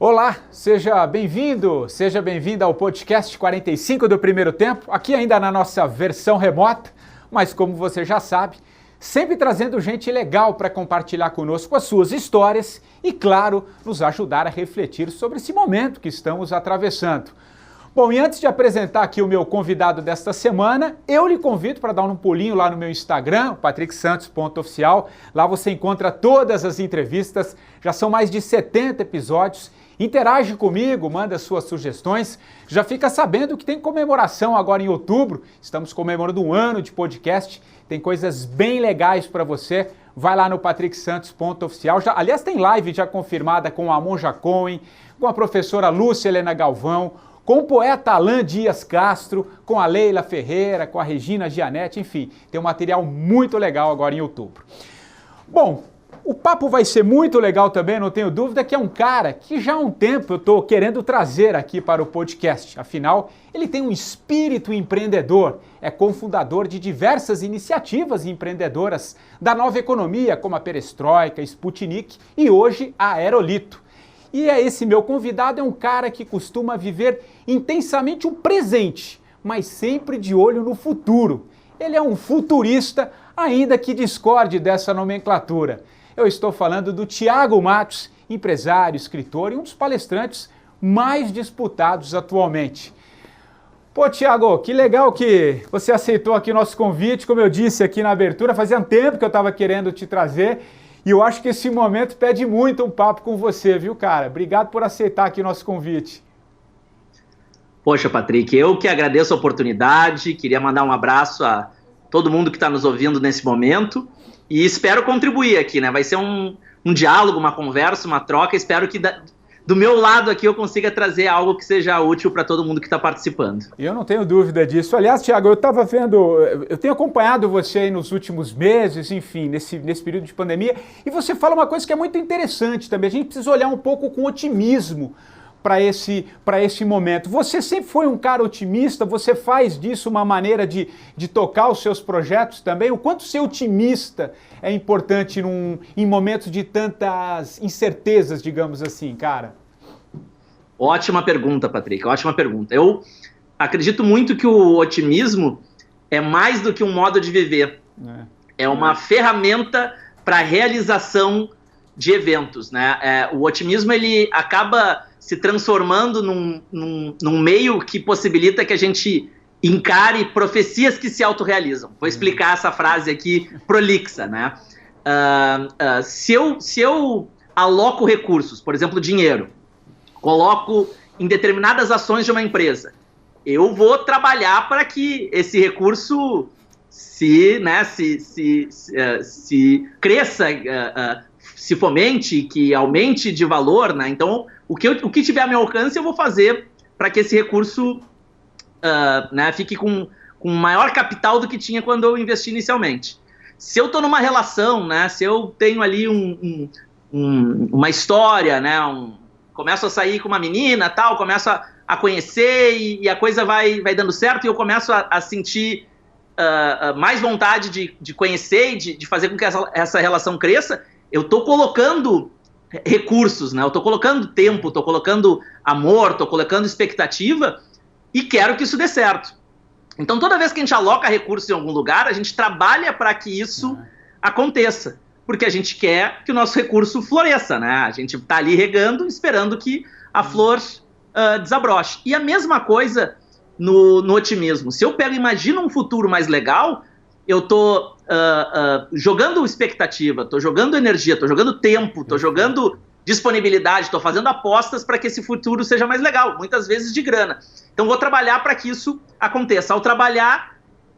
Olá, seja bem-vindo, seja bem-vinda ao podcast 45 do Primeiro Tempo, aqui ainda na nossa versão remota, mas como você já sabe, sempre trazendo gente legal para compartilhar conosco as suas histórias e, claro, nos ajudar a refletir sobre esse momento que estamos atravessando. Bom, e antes de apresentar aqui o meu convidado desta semana, eu lhe convido para dar um pulinho lá no meu Instagram, patricksantos.oficial. Lá você encontra todas as entrevistas, já são mais de 70 episódios. Interage comigo, manda suas sugestões. Já fica sabendo que tem comemoração agora em outubro. Estamos comemorando um ano de podcast. Tem coisas bem legais para você. Vai lá no patricksantos.oficial. Aliás, tem live já confirmada com a Monja Cohen, com a professora Lúcia Helena Galvão, com o poeta Alan Dias Castro, com a Leila Ferreira, com a Regina Gianetti, enfim, tem um material muito legal agora em outubro. Bom, o papo vai ser muito legal também, não tenho dúvida, que é um cara que já há um tempo eu estou querendo trazer aqui para o podcast. Afinal, ele tem um espírito empreendedor, é cofundador de diversas iniciativas empreendedoras da nova economia, como a Perestroika, Sputnik e hoje a Aerolito. E esse meu convidado é um cara que costuma viver intensamente o presente, mas sempre de olho no futuro. Ele é um futurista, ainda que discorde dessa nomenclatura. Eu estou falando do Thiago Matos, empresário, escritor e um dos palestrantes mais disputados atualmente. Pô, Thiago, que legal que você aceitou aqui o nosso convite. Como eu disse aqui na abertura, fazia tempo que eu estava querendo te trazer. E eu acho que esse momento pede muito um papo com você, viu, cara? Obrigado por aceitar aqui o nosso convite. Poxa, Patrick, eu que agradeço a oportunidade, queria mandar um abraço a todo mundo que está nos ouvindo nesse momento e espero contribuir aqui, né? Vai ser um diálogo, uma conversa, uma troca, espero que do meu lado aqui eu consiga trazer algo que seja útil para todo mundo que está participando. Eu não tenho dúvida disso. Aliás, Thiago, eu estava vendo, eu tenho acompanhado você aí nos últimos meses, enfim, nesse período de pandemia, e você fala uma coisa que é muito interessante também. A gente precisa olhar um pouco com otimismo para esse momento. Você sempre foi um cara otimista, você faz disso uma maneira de tocar os seus projetos também? O quanto ser otimista é importante em momentos de tantas incertezas, digamos assim, cara? Ótima pergunta, Patrick, ótima pergunta. Eu acredito muito que o otimismo é mais do que um modo de viver. É uma ferramenta para a realização de eventos, né? O otimismo, ele acaba se transformando num meio que possibilita que a gente encare profecias que se autorrealizam. Vou explicar essa frase aqui prolixa, né? Se eu aloco recursos, por exemplo, dinheiro, coloco em determinadas ações de uma empresa, eu vou trabalhar para que esse recurso se cresça, se fomente, que aumente de valor, né? Então, o que tiver a meu alcance, eu vou fazer para que esse recurso fique com maior capital do que tinha quando eu investi inicialmente. Se eu estou numa relação, né? Se eu tenho ali uma história, né? Começo a sair com uma menina, tal, começo a conhecer e a coisa vai dando certo e eu começo a sentir mais vontade de conhecer e de fazer com que essa relação cresça. Eu estou colocando recursos, né? Eu estou colocando tempo, estou colocando amor, estou colocando expectativa e quero que isso dê certo. Então, toda vez que a gente aloca recursos em algum lugar, a gente trabalha para que isso aconteça, porque a gente quer que o nosso recurso floresça, né? A gente está ali regando, esperando que a flor desabroche. E a mesma coisa no otimismo. Se eu imagino um futuro mais legal, eu estou jogando expectativa, estou jogando energia, estou jogando tempo, estou jogando disponibilidade, estou fazendo apostas para que esse futuro seja mais legal, muitas vezes de grana. Então vou trabalhar para que isso aconteça. Ao trabalhar,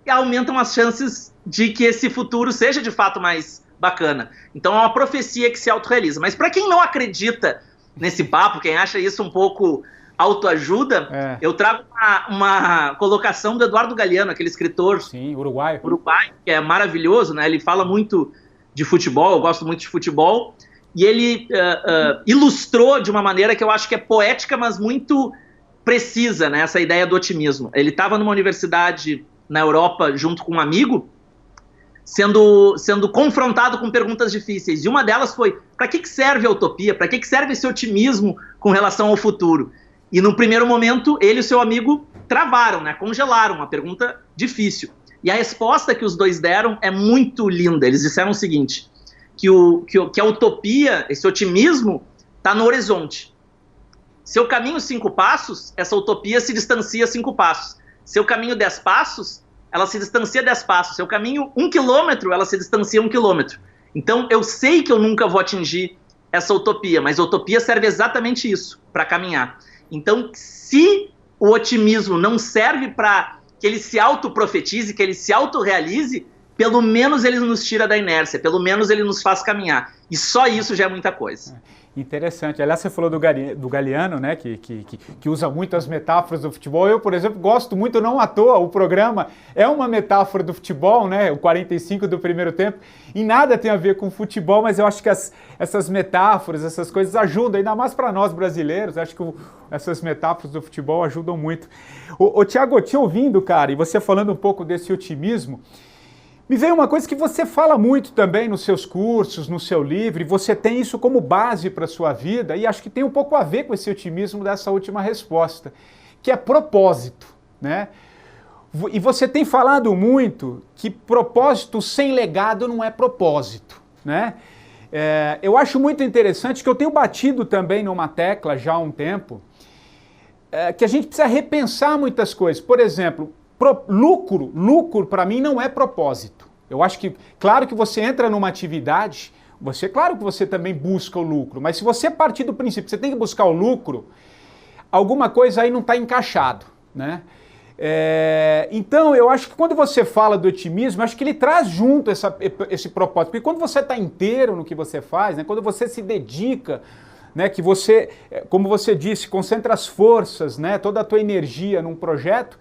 aumentam as chances de que esse futuro seja de fato mais bacana. Então é uma profecia que se autorrealiza. Mas para quem não acredita nesse papo, quem acha isso um pouco autoajuda, eu trago uma colocação do Eduardo Galeano, aquele escritor uruguaio, que é maravilhoso, né? Ele fala muito de futebol, eu gosto muito de futebol, e ele ilustrou de uma maneira que eu acho que é poética, mas muito precisa, né? Essa ideia do otimismo. Ele estava numa universidade na Europa junto com um amigo. sendo confrontado com perguntas difíceis. E uma delas foi, para que serve a utopia? Para que serve esse otimismo com relação ao futuro? E no primeiro momento, ele e o seu amigo travaram, né? Congelaram, uma pergunta difícil. E a resposta que os dois deram é muito linda. Eles disseram o seguinte, que a utopia, esse otimismo, está no horizonte. Se eu caminho 5 passos, essa utopia se distancia 5 passos. Se eu caminho 10 passos, ela se distancia 10 passos. Se eu caminho 1 quilômetro, ela se distancia 1 quilômetro. Então, eu sei que eu nunca vou atingir essa utopia, mas a utopia serve exatamente isso, para caminhar. Então, se o otimismo não serve para que ele se autoprofetize, que ele se autorrealize, pelo menos ele nos tira da inércia, pelo menos ele nos faz caminhar. E só isso já é muita coisa. Interessante. Aliás, você falou do Galiano, né, que usa muito as metáforas do futebol. Eu, por exemplo, gosto muito, não à toa, o programa é uma metáfora do futebol, né, o 45 do primeiro tempo, e nada tem a ver com futebol, mas eu acho que essas metáforas, essas coisas ajudam, ainda mais para nós brasileiros, acho que essas metáforas do futebol ajudam muito. Thiago, te ouvindo, cara, e você falando um pouco desse otimismo, me veio uma coisa que você fala muito também nos seus cursos, no seu livro, e você tem isso como base para a sua vida, e acho que tem um pouco a ver com esse otimismo dessa última resposta, que é propósito, né? E você tem falado muito que propósito sem legado não é propósito, né? Eu acho muito interessante, que eu tenho batido também numa tecla já há um tempo, que a gente precisa repensar muitas coisas. Por exemplo, lucro para mim não é propósito. Eu acho que, claro que você entra numa atividade, claro que você também busca o lucro, mas se você partir do princípio que você tem que buscar o lucro, alguma coisa aí não está encaixado, né? Então, eu acho que quando você fala do otimismo, eu acho que ele traz junto esse propósito, porque quando você está inteiro no que você faz, né, quando você se dedica, né, que você, como você disse, concentra as forças, né, toda a tua energia num projeto,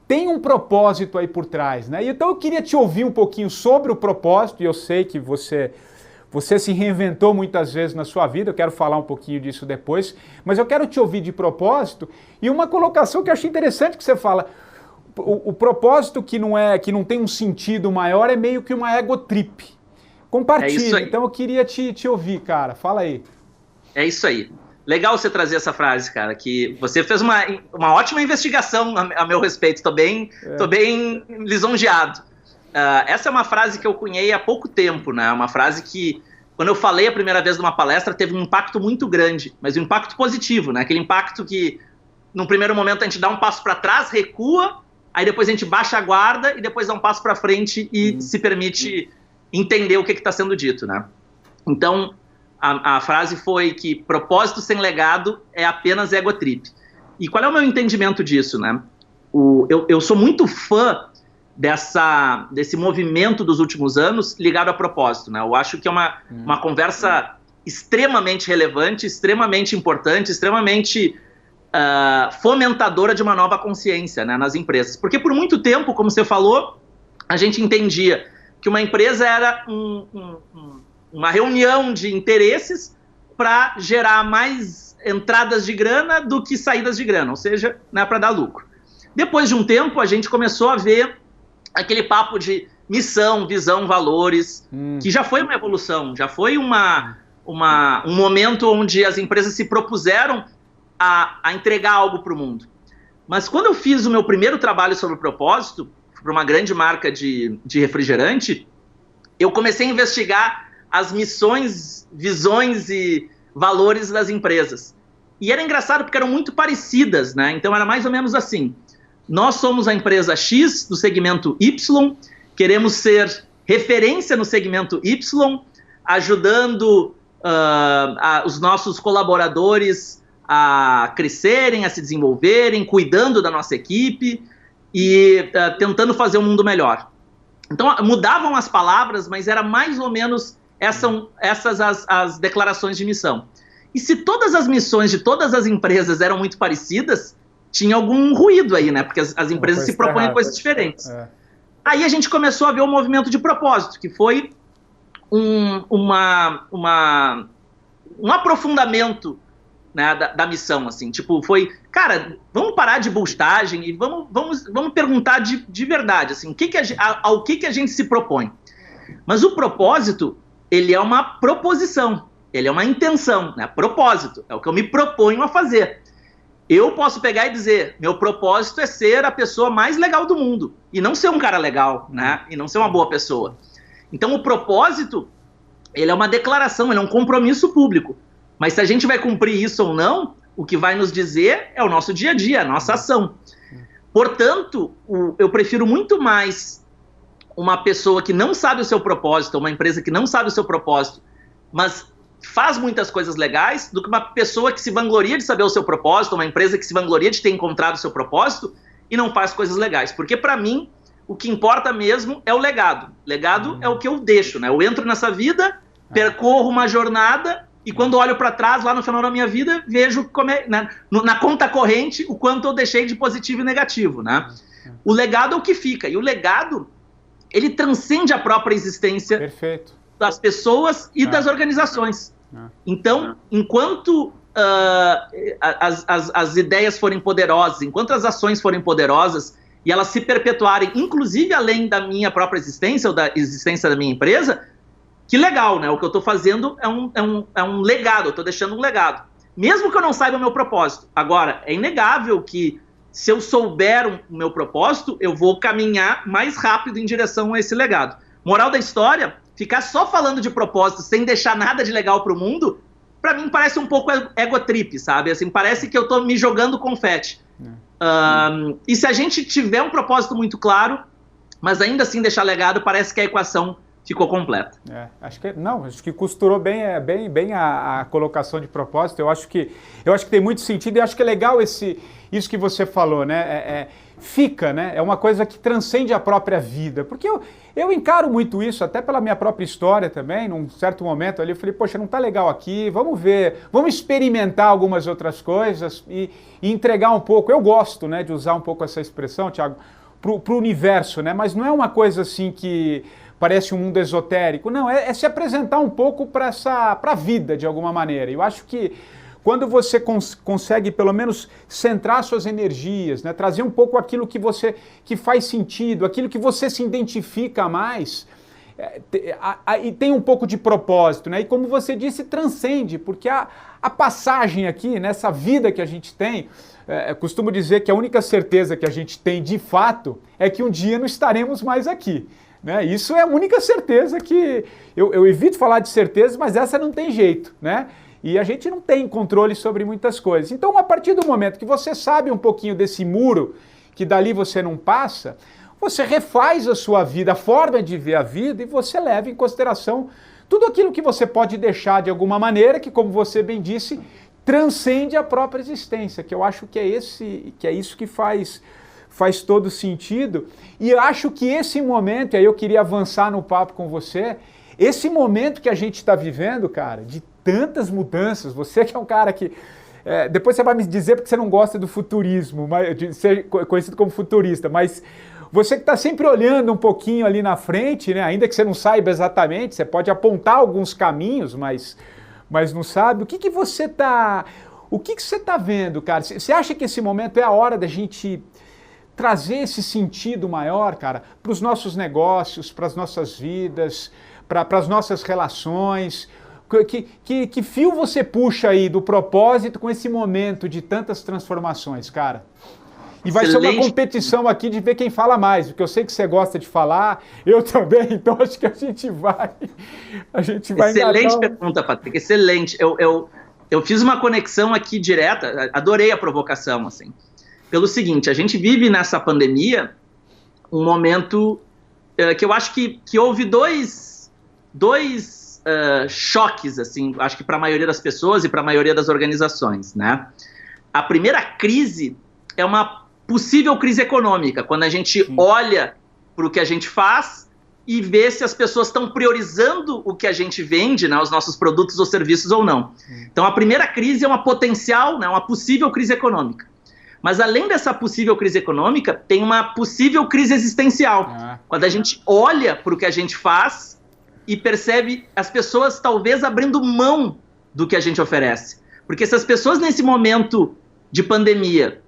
tem um propósito aí por trás, né? Então eu queria te ouvir um pouquinho sobre o propósito, e eu sei que você se reinventou muitas vezes na sua vida, eu quero falar um pouquinho disso depois, mas eu quero te ouvir de propósito, e uma colocação que eu achei interessante que você fala, o propósito que não tem um sentido maior é meio que uma ego trip. Compartilha, então eu queria te ouvir, cara, fala aí. É isso aí. Legal você trazer essa frase, cara, que você fez uma ótima investigação a meu respeito, estou bem lisonjeado. Essa é uma frase que eu cunhei há pouco tempo, né? Uma frase que, quando eu falei a primeira vez numa palestra, teve um impacto muito grande, mas um impacto positivo, né? Aquele impacto que, num primeiro momento, a gente dá um passo para trás, recua, aí depois a gente baixa a guarda e depois dá um passo para frente e se permite entender o que está sendo dito, né? Então, a frase foi que propósito sem legado é apenas ego trip. E qual é o meu entendimento disso, né? Eu sou muito fã desse movimento dos últimos anos ligado a propósito, né? Eu acho que é uma conversa extremamente relevante, extremamente importante, extremamente fomentadora de uma nova consciência, né, nas empresas. Porque por muito tempo, como você falou, a gente entendia que uma empresa era uma reunião de interesses para gerar mais entradas de grana do que saídas de grana, ou seja, né, para dar lucro. Depois de um tempo, a gente começou a ver aquele papo de missão, visão, valores, que já foi uma evolução, já foi um momento onde as empresas se propuseram a entregar algo para o mundo. Mas quando eu fiz o meu primeiro trabalho sobre propósito, para uma grande marca de refrigerante, eu comecei a investigar as missões, visões e valores das empresas. E era engraçado porque eram muito parecidas, né? Então era mais ou menos assim: nós somos a empresa X do segmento Y, queremos ser referência no segmento Y, ajudando os nossos colaboradores a crescerem, a se desenvolverem, cuidando da nossa equipe e tentando fazer um mundo melhor. Então mudavam as palavras, mas era mais ou menos essas as declarações de missão. E se todas as missões de todas as empresas eram muito parecidas, tinha algum ruído aí, né? Porque as empresas se propõem a coisas diferentes. Aí a gente começou a ver o movimento de propósito, que foi um aprofundamento, né, da missão, assim. Tipo, foi, cara, vamos parar de bullshitagem e vamos perguntar de verdade, assim, ao que a gente se propõe. Mas o propósito, ele é uma proposição, ele é uma intenção, né? Propósito, é o que eu me proponho a fazer. Eu posso pegar e dizer, meu propósito é ser a pessoa mais legal do mundo, e não ser um cara legal, né? E não ser uma boa pessoa. Então o propósito, ele é uma declaração, ele é um compromisso público. Mas se a gente vai cumprir isso ou não, o que vai nos dizer é o nosso dia a dia, a nossa ação. Portanto, eu prefiro muito mais uma pessoa que não sabe o seu propósito, uma empresa que não sabe o seu propósito, mas faz muitas coisas legais, do que uma pessoa que se vangloria de saber o seu propósito, uma empresa que se vangloria de ter encontrado o seu propósito e não faz coisas legais. Porque, para mim, o que importa mesmo é o legado. Legado é o que eu deixo, né? Eu entro nessa vida, percorro uma jornada e quando olho para trás, lá no final da minha vida, vejo como é, né, na conta corrente o quanto eu deixei de positivo e negativo, né? O legado é o que fica. E o legado, ele transcende a própria existência das pessoas e das organizações. Então, enquanto as ideias forem poderosas, enquanto as ações forem poderosas e elas se perpetuarem, inclusive além da minha própria existência ou da existência da minha empresa, que legal, né? O que eu estou fazendo é um legado, eu estou deixando um legado. Mesmo que eu não saiba o meu propósito. Agora, é inegável que se eu souber o meu propósito, eu vou caminhar mais rápido em direção a esse legado. Moral da história, ficar só falando de propósito sem deixar nada de legal para o mundo, para mim parece um pouco egotrip, sabe? Assim, parece que eu estou me jogando confete. E se a gente tiver um propósito muito claro, mas ainda assim deixar legado, parece que a equação ficou completa. Acho que costurou bem a colocação de propósito. Eu acho que tem muito sentido e acho que é legal isso que você falou, né? Fica, né? É uma coisa que transcende a própria vida. Porque eu encaro muito isso, até pela minha própria história também. Num certo momento ali eu falei, poxa, não tá legal aqui, vamos ver, vamos experimentar algumas outras coisas e entregar um pouco. Eu gosto, né, de usar um pouco essa expressão, Thiago, pro universo, né? Mas não é uma coisa assim que parece um mundo esotérico. Não, é se apresentar um pouco para a vida, de alguma maneira. Eu acho que quando você consegue, pelo menos, centrar suas energias, né, trazer um pouco aquilo que faz sentido, aquilo que você se identifica mais, e tem um pouco de propósito, né? E como você disse, transcende, porque a passagem aqui, nessa vida que a gente tem, costumo dizer que a única certeza que a gente tem, de fato, é que um dia não estaremos mais aqui. Né? Isso é a única certeza que... Eu evito falar de certeza, mas essa não tem jeito, né? E a gente não tem controle sobre muitas coisas. Então, a partir do momento que você sabe um pouquinho desse muro, que dali você não passa, você refaz a sua vida, a forma de ver a vida, e você leva em consideração tudo aquilo que você pode deixar de alguma maneira, que, como você bem disse, transcende a própria existência, que eu acho que é isso que faz todo sentido. E eu acho que esse momento, e aí eu queria avançar no papo com você, esse momento que a gente está vivendo, cara, de tantas mudanças, você que é um cara que... depois você vai me dizer porque você não gosta do futurismo, de ser conhecido como futurista, mas você que está sempre olhando um pouquinho ali na frente, né, ainda que você não saiba exatamente, você pode apontar alguns caminhos, mas não sabe, o que você está vendo, cara? Você acha que esse momento é a hora da gente trazer esse sentido maior, cara, para os nossos negócios, para as nossas vidas, para as nossas relações? Que fio você puxa aí do propósito com esse momento de tantas transformações, cara? E vai ser uma competição aqui de ver quem fala mais, porque eu sei que você gosta de falar, eu também, então acho que a gente vai Excelente pergunta, Patrick, excelente. Eu fiz uma conexão aqui direta, adorei a provocação, assim. Pelo seguinte, a gente vive nessa pandemia um momento que eu acho que houve dois choques, assim, acho que para a maioria das pessoas e para a maioria das organizações, né? A primeira crise é uma possível crise econômica, quando a gente olha para o que a gente faz e vê se as pessoas estão priorizando o que a gente vende, né, os nossos produtos ou serviços ou não. Então a primeira crise é uma potencial, né, uma possível crise econômica. Mas além dessa possível crise econômica, tem uma possível crise existencial. Quando a gente olha para o que a gente faz e percebe as pessoas talvez abrindo mão do que a gente oferece. Porque se as pessoas nesse momento de pandemia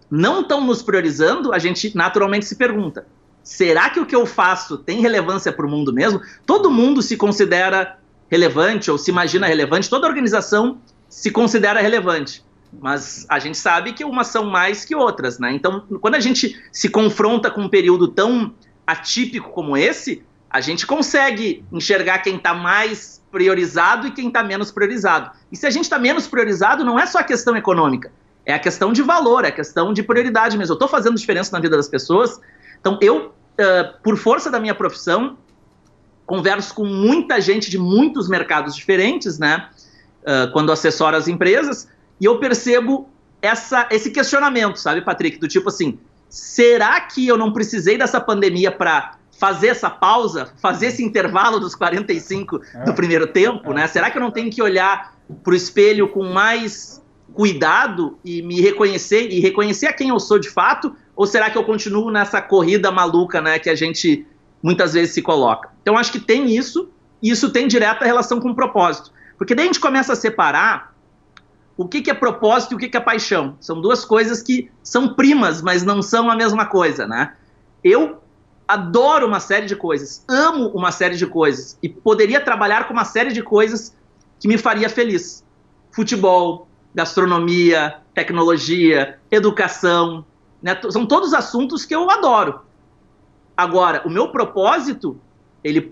não estão nos priorizando, a gente naturalmente se pergunta, será que o que eu faço tem relevância para o mundo mesmo? Todo mundo se considera relevante ou se imagina relevante, toda organização se considera relevante, mas a gente sabe que umas são mais que outras, né? Então, quando a gente se confronta com um período tão atípico como esse, a gente consegue enxergar quem está mais priorizado e quem está menos priorizado. E se a gente está menos priorizado, não é só a questão econômica, é a questão de valor, é a questão de prioridade mesmo. Eu estou fazendo diferença na vida das pessoas, então eu, por força da minha profissão, converso com muita gente de muitos mercados diferentes, né? Quando assessoro as empresas, e eu percebo esse questionamento, sabe, Patrick? Do tipo assim, será que eu não precisei dessa pandemia para fazer essa pausa, fazer esse intervalo dos 45 do primeiro tempo, né? Será que eu não tenho que olhar para o espelho com mais cuidado e me reconhecer, e reconhecer a quem eu sou de fato? Ou será que eu continuo nessa corrida maluca, né, que a gente muitas vezes se coloca? Então, acho que tem isso, e isso tem direta relação com o propósito. Porque daí a gente começa a separar o que é propósito e o que é paixão. São duas coisas que são primas, mas não são a mesma coisa, né? Eu adoro uma série de coisas, amo uma série de coisas, e poderia trabalhar com uma série de coisas que me faria feliz. Futebol, gastronomia, tecnologia, educação, né? São todos assuntos que eu adoro. Agora, o meu propósito, ele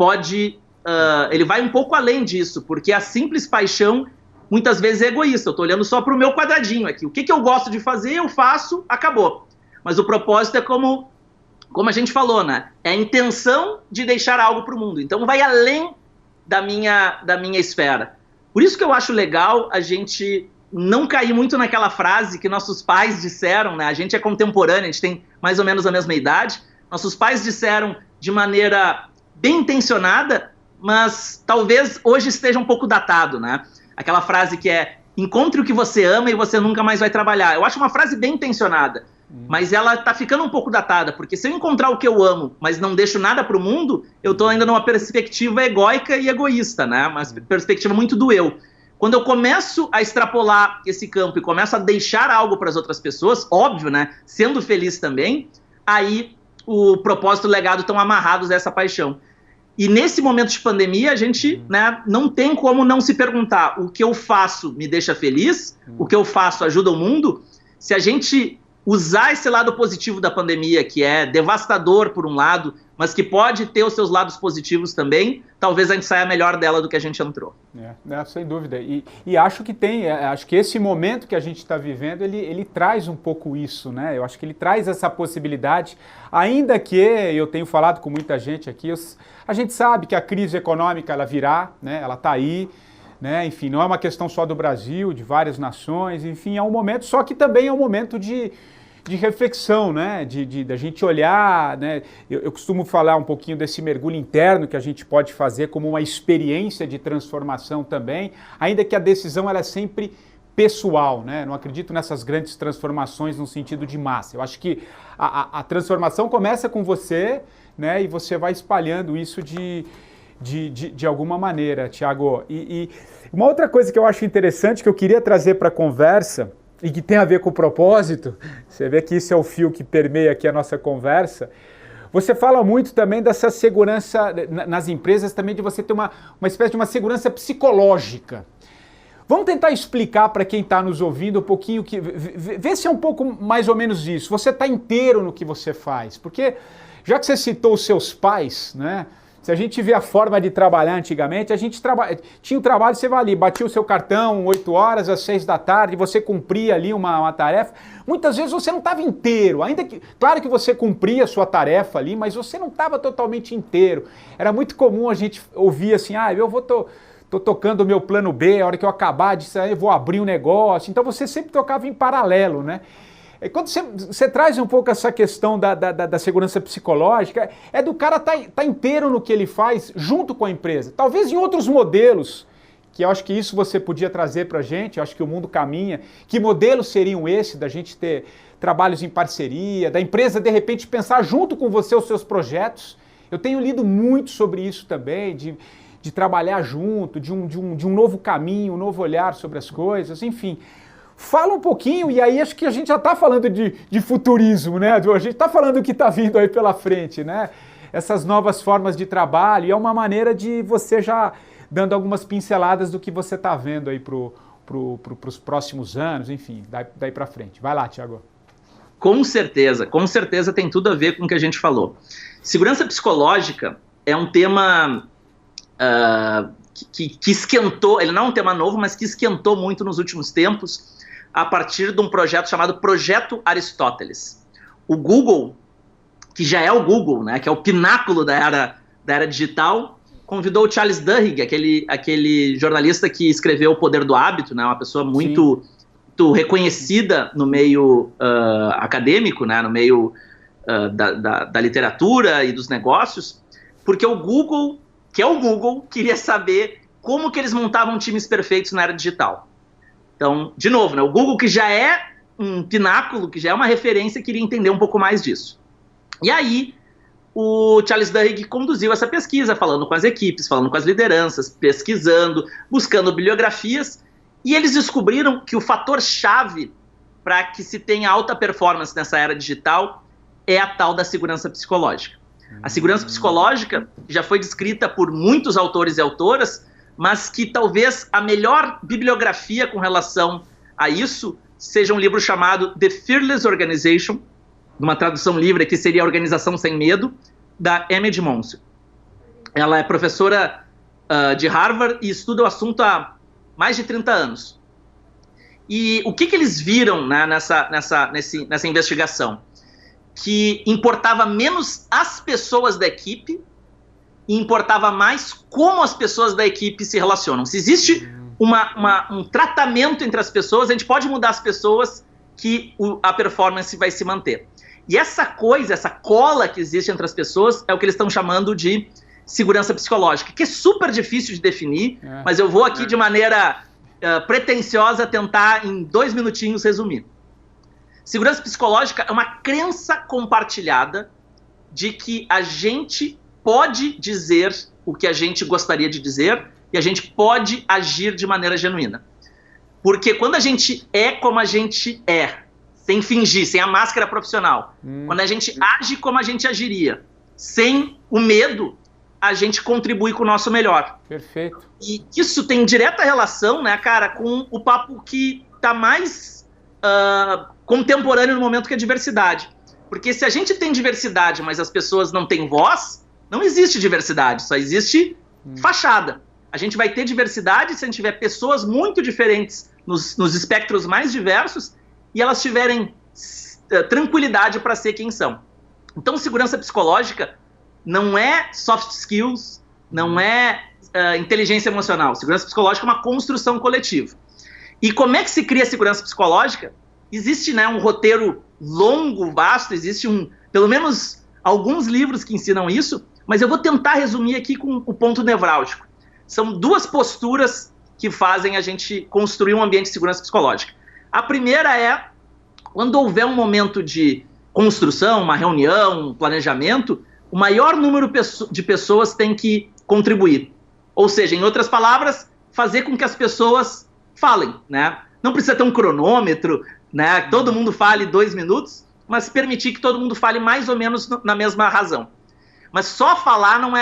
vai um pouco além disso, porque a simples paixão muitas vezes é egoísta. Eu estou olhando só para o meu quadradinho aqui. O que eu gosto de fazer, eu faço, acabou. Mas o propósito é como a gente falou, né? É a intenção de deixar algo para o mundo. Então vai além da minha esfera. Por isso que eu acho legal a gente não cair muito naquela frase que nossos pais disseram, né? A gente é contemporâneo, a gente tem mais ou menos a mesma idade. Nossos pais disseram de maneira bem intencionada, mas talvez hoje esteja um pouco datado, né? Aquela frase que é: encontre o que você ama e você nunca mais vai trabalhar. Eu acho uma frase bem intencionada, mas ela tá ficando um pouco datada, porque se eu encontrar o que eu amo, mas não deixo nada pro mundo, eu tô ainda numa perspectiva egóica e egoísta, né? Uma perspectiva muito do eu. Quando eu começo a extrapolar esse campo e começo a deixar algo para as outras pessoas, óbvio, né? Sendo feliz também, aí o propósito e o legado estão amarrados a essa paixão. E nesse momento de pandemia, a gente, né, não tem como não se perguntar: o que eu faço me deixa feliz? O que eu faço ajuda o mundo? Se a gente usar esse lado positivo da pandemia, que é devastador por um lado, mas que pode ter os seus lados positivos também, talvez a gente saia melhor dela do que a gente entrou. Sem dúvida. E acho que acho que esse momento que a gente está vivendo, ele traz um pouco isso, né? Eu acho que ele traz essa possibilidade, ainda que eu tenho falado com muita gente aqui, a gente sabe que a crise econômica ela virá, né? Ela está aí, né? Enfim, não é uma questão só do Brasil, de várias nações, enfim, é um momento, só que também é um momento de reflexão, né? Da gente olhar, né? Eu costumo falar um pouquinho desse mergulho interno que a gente pode fazer como uma experiência de transformação também, ainda que a decisão ela é sempre pessoal, né? Não acredito nessas grandes transformações no sentido de massa. Eu acho que a transformação começa com você, né? E você vai espalhando isso de alguma maneira, Thiago. E uma outra coisa que eu acho interessante, que eu queria trazer para a conversa, e que tem a ver com o propósito, você vê que isso é o fio que permeia aqui a nossa conversa. Você fala muito também dessa segurança nas empresas, também de você ter uma espécie de uma segurança psicológica. Vamos tentar explicar para quem está nos ouvindo um pouquinho, vê se é um pouco mais ou menos isso. Você está inteiro no que você faz, porque já que você citou os seus pais, né? Se a gente vê a forma de trabalhar antigamente, a gente tinha o trabalho, você vai ali, batia o seu cartão 8 horas, às 6 da tarde, você cumpria ali uma tarefa. Muitas vezes você não estava inteiro, ainda que, claro que você cumpria a sua tarefa ali, mas você não estava totalmente inteiro. Era muito comum a gente ouvir assim: tô tocando o meu plano B, a hora que eu acabar disso aí eu vou abrir um negócio. Então você sempre tocava em paralelo, né? Quando você traz um pouco essa questão da segurança psicológica, é do cara tá inteiro no que ele faz junto com a empresa. Talvez em outros modelos, que eu acho que isso você podia trazer para a gente, eu acho que o mundo caminha. Que modelos seriam esse da gente ter trabalhos em parceria, da empresa de repente pensar junto com você os seus projetos? Eu tenho lido muito sobre isso também, de trabalhar junto, de um novo caminho, um novo olhar sobre as coisas, enfim. Fala um pouquinho, e aí acho que a gente já está falando de futurismo, né? A gente está falando do que está vindo aí pela frente, né? Essas novas formas de trabalho, e é uma maneira de você já dando algumas pinceladas do que você está vendo aí para os próximos anos, enfim, daí para frente. Vai lá, Thiago. Com certeza tem tudo a ver com o que a gente falou. Segurança psicológica é um tema que esquentou, ele não é um tema novo, mas que esquentou muito nos últimos tempos, a partir de um projeto chamado Projeto Aristóteles. O Google, que já é o Google, né, que é o pináculo da era digital, convidou o Charles Duhigg, aquele jornalista que escreveu O Poder do Hábito, né, uma pessoa muito reconhecida no meio acadêmico, né, no meio da literatura e dos negócios, porque o Google, que é o Google, queria saber como que eles montavam times perfeitos na era digital. Então, de novo, né, o Google, que já é um pináculo, que já é uma referência, queria entender um pouco mais disso. E aí, o Charles Duhigg conduziu essa pesquisa, falando com as equipes, falando com as lideranças, pesquisando, buscando bibliografias, e eles descobriram que o fator-chave para que se tenha alta performance nessa era digital é a tal da segurança psicológica. A segurança psicológica já foi descrita por muitos autores e autoras, mas que talvez a melhor bibliografia com relação a isso seja um livro chamado The Fearless Organization, uma tradução livre que seria a Organização Sem Medo, da Emmett Monson. Ela é professora de Harvard e estuda o assunto há mais de 30 anos. E o que eles viram, né, nessa investigação? Que importava menos as pessoas da equipe e importava mais como as pessoas da equipe se relacionam. Se existe um tratamento entre as pessoas, a gente pode mudar as pessoas que a performance vai se manter. E essa cola que existe entre as pessoas é o que eles estão chamando de segurança psicológica, que é super difícil de definir, mas eu vou aqui de maneira pretensiosa tentar em 2 minutinhos resumir. Segurança psicológica é uma crença compartilhada de que a gente pode dizer o que a gente gostaria de dizer e a gente pode agir de maneira genuína. Porque quando a gente é como a gente é, sem fingir, sem a máscara profissional, quando a gente age como a gente agiria, sem o medo, a gente contribui com o nosso melhor. Perfeito. E isso tem direta relação, né, cara, com o papo que está mais contemporâneo no momento, que é diversidade. Porque se a gente tem diversidade, mas as pessoas não têm voz, não existe diversidade, só existe fachada. A gente vai ter diversidade se a gente tiver pessoas muito diferentes nos espectros mais diversos e elas tiverem tranquilidade para ser quem são. Então, segurança psicológica não é soft skills, não é inteligência emocional. Segurança psicológica é uma construção coletiva. E como é que se cria segurança psicológica? Existe, né, um roteiro longo, vasto, existe pelo menos alguns livros que ensinam isso, mas eu vou tentar resumir aqui com o ponto nevrálgico. São 2 posturas que fazem a gente construir um ambiente de segurança psicológica. A primeira é, quando houver um momento de construção, uma reunião, um planejamento, o maior número de pessoas tem que contribuir. Ou seja, em outras palavras, fazer com que as pessoas falem, né? Não precisa ter um cronômetro, né? Que todo mundo fale 2 minutos, mas permitir que todo mundo fale mais ou menos na mesma razão. Mas só falar não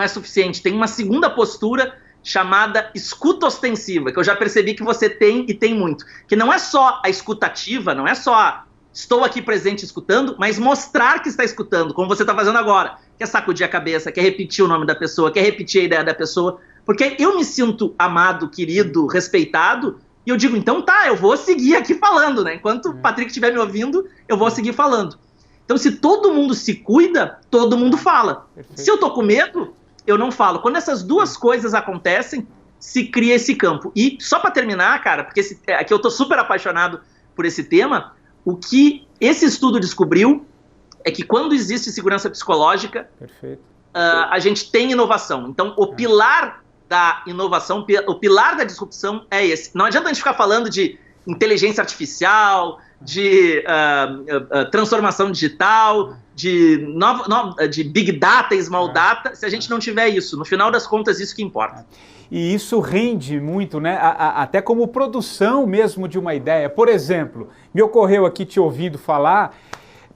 é suficiente. Tem uma segunda postura chamada escuta ostensiva, que eu já percebi que você tem e tem muito. Que não é só a escutativa, não é só estou aqui presente escutando, mas mostrar que está escutando, como você está fazendo agora. Quer sacudir a cabeça, quer repetir o nome da pessoa, quer repetir a ideia da pessoa. Porque eu me sinto amado, querido, respeitado, e eu digo, então tá, eu vou seguir aqui falando, né? Enquanto o Patrick estiver me ouvindo, eu vou seguir falando. Então, se todo mundo se cuida, todo mundo fala. Perfeito. Se eu tô com medo, eu não falo. Quando essas 2 coisas acontecem, se cria esse campo. E só para terminar, cara, porque aqui eu tô super apaixonado por esse tema, o que esse estudo descobriu é que quando existe segurança psicológica, a gente tem inovação. Então, o pilar da inovação, o pilar da disrupção é esse. Não adianta a gente ficar falando de inteligência artificial, de transformação digital, de big data e small data, se a gente não tiver isso. No final das contas, isso que importa. E isso rende muito, né? Até como produção mesmo de uma ideia. Por exemplo, me ocorreu aqui te ouvindo falar,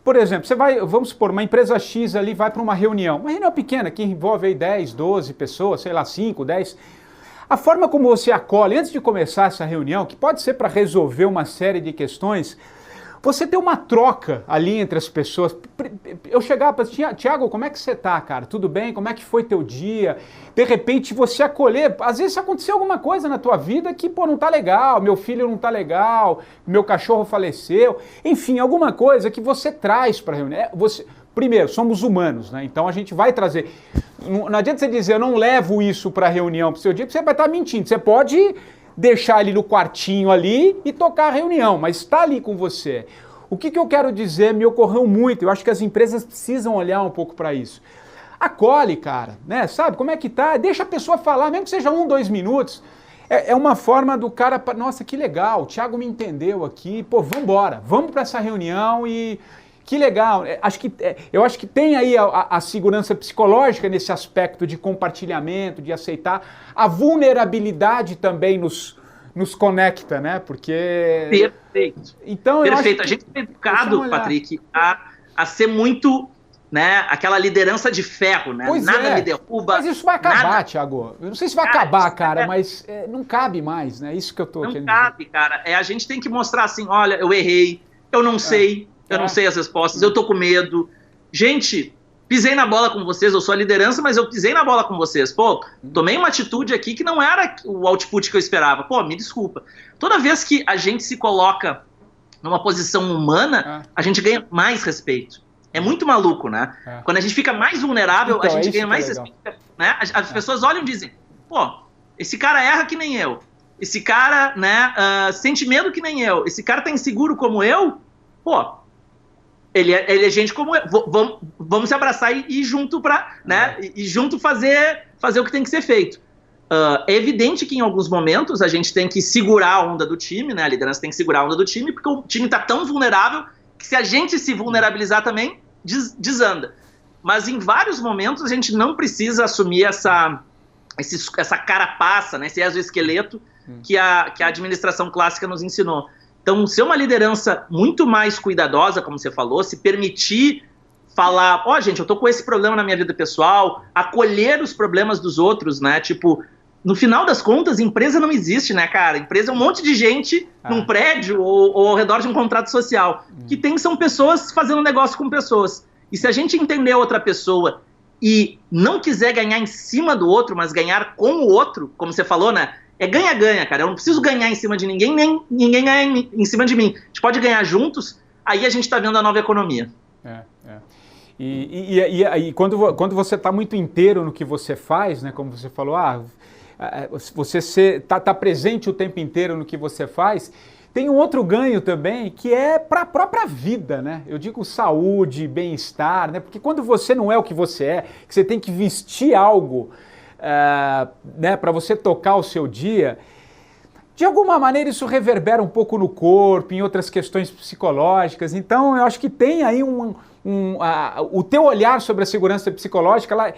por exemplo, você vai, vamos supor, uma empresa X ali vai para uma reunião pequena que envolve aí 10, 12 pessoas, sei lá, 5, 10. A forma como você acolhe, antes de começar essa reunião, que pode ser para resolver uma série de questões, você ter uma troca ali entre as pessoas. Eu chegava para você, Tiago, como é que você tá, cara? Tudo bem? Como é que foi teu dia? De repente você acolher, às vezes aconteceu alguma coisa na tua vida que, pô, não tá legal, meu filho não tá legal, meu cachorro faleceu, enfim, alguma coisa que você traz para a reunião. Primeiro, somos humanos, né? Então a gente vai trazer. Não adianta você dizer, eu não levo isso para a reunião pro seu dia, porque você vai estar mentindo. Você pode deixar ele no quartinho ali e tocar a reunião, mas está ali com você. O que eu quero dizer, me ocorreu muito, eu acho que as empresas precisam olhar um pouco para isso. Acolhe, cara, né? Sabe como é que tá? Deixa a pessoa falar, mesmo que seja 1, 2 minutos. É uma forma do cara, nossa, que legal, o Thiago me entendeu aqui, pô, vambora, vamos para essa reunião e... Que legal, eu acho que tem aí a segurança psicológica nesse aspecto de compartilhamento, de aceitar. A vulnerabilidade também nos conecta, né? Porque... Perfeito. Então, perfeito. A gente é educado, Patrick, a ser muito, né, aquela liderança de ferro, né? Pois nada me derruba. Mas isso vai acabar, Thiago. Eu não sei se vai acabar, cara, mas não cabe mais, né? Isso que eu tô querendo dizer. Não cabe, cara. A gente tem que mostrar assim, olha, eu errei, eu não sei... Eu não sei as respostas, eu tô com medo. Gente, pisei na bola com vocês, eu sou a liderança, mas eu pisei na bola com vocês. Pô, tomei uma atitude aqui que não era o output que eu esperava. Pô, me desculpa. Toda vez que a gente se coloca numa posição humana, a gente ganha mais respeito. É muito maluco, né? Quando a gente fica mais vulnerável, então, a gente ganha mais respeito. Né? As pessoas olham e dizem, pô, esse cara erra que nem eu. Esse cara, né, sente medo que nem eu. Esse cara tá inseguro como eu. Pô, ele é gente como eu. Vamos se abraçar e ir junto para, né? E junto fazer o que tem que ser feito. É evidente que em alguns momentos a gente tem que segurar a onda do time, né? A liderança tem que segurar a onda do time, porque o time está tão vulnerável que se a gente se vulnerabilizar também, desanda. Mas em vários momentos a gente não precisa assumir essa carapaça, né? Esse exoesqueleto que a administração clássica nos ensinou. Então, ser uma liderança muito mais cuidadosa, como você falou, se permitir falar, gente, eu tô com esse problema na minha vida pessoal, acolher os problemas dos outros, né? Tipo, no final das contas, empresa não existe, né, cara? Empresa é um monte de gente num prédio ou ao redor de um contrato social. Que são pessoas fazendo negócio com pessoas. E se a gente entender outra pessoa e não quiser ganhar em cima do outro, mas ganhar com o outro, como você falou, né? É ganha-ganha, cara. Eu não preciso ganhar em cima de ninguém, nem ninguém ganhar em cima de mim. A gente pode ganhar juntos, aí a gente está vendo a nova economia. E quando você está muito inteiro no que você faz, né, como você falou, você tá presente o tempo inteiro no que você faz, tem um outro ganho também, que é para a própria vida, né? Eu digo saúde, bem-estar, né? Porque quando você não é o que você é, que você tem que vestir algo... né, para você tocar o seu dia, de alguma maneira isso reverbera um pouco no corpo, em outras questões psicológicas. Então eu acho que tem aí o teu olhar sobre a segurança psicológica, ela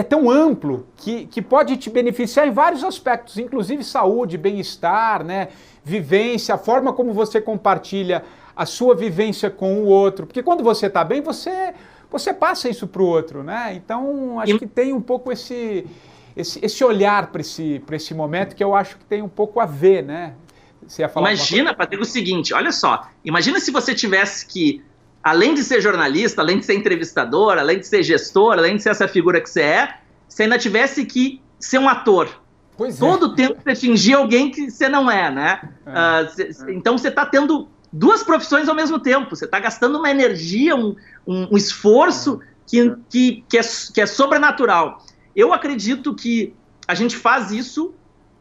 é tão amplo que pode te beneficiar em vários aspectos, inclusive saúde, bem-estar, né, vivência, a forma como você compartilha a sua vivência com o outro, porque quando você está bem, você passa isso para o outro, né? Então, acho que tem um pouco esse olhar para esse momento que eu acho que tem um pouco a ver, né? Você ia falar Imagina, Patrick, o seguinte, olha só. Imagina se você tivesse que, além de ser jornalista, além de ser entrevistador, além de ser gestor, além de ser essa figura que você ainda tivesse que ser um ator. Todo tempo você fingir alguém que você não é, né? Então, você está tendo duas profissões ao mesmo tempo. Você está gastando uma energia, um esforço que é sobrenatural. Eu acredito que a gente faz isso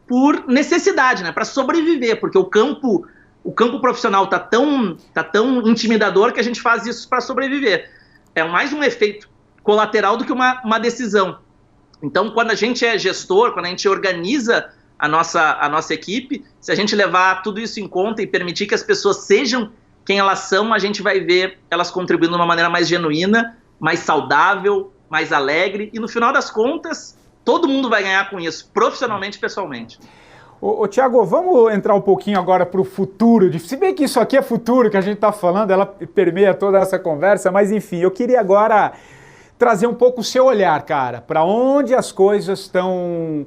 por necessidade, né? Para sobreviver, porque o campo profissional tá tão intimidador que a gente faz isso para sobreviver. É mais um efeito colateral do que uma decisão. Então, quando a gente é gestor, quando a gente organiza a nossa equipe, se a gente levar tudo isso em conta e permitir que as pessoas sejam quem elas são, a gente vai ver elas contribuindo de uma maneira mais genuína, mais saudável, mais alegre, e no final das contas, todo mundo vai ganhar com isso, profissionalmente e pessoalmente. Ô Thiago, vamos entrar um pouquinho agora para o futuro, se bem que isso aqui é futuro que a gente está falando, ela permeia toda essa conversa, mas enfim, eu queria agora trazer um pouco o seu olhar, cara, para onde as coisas estão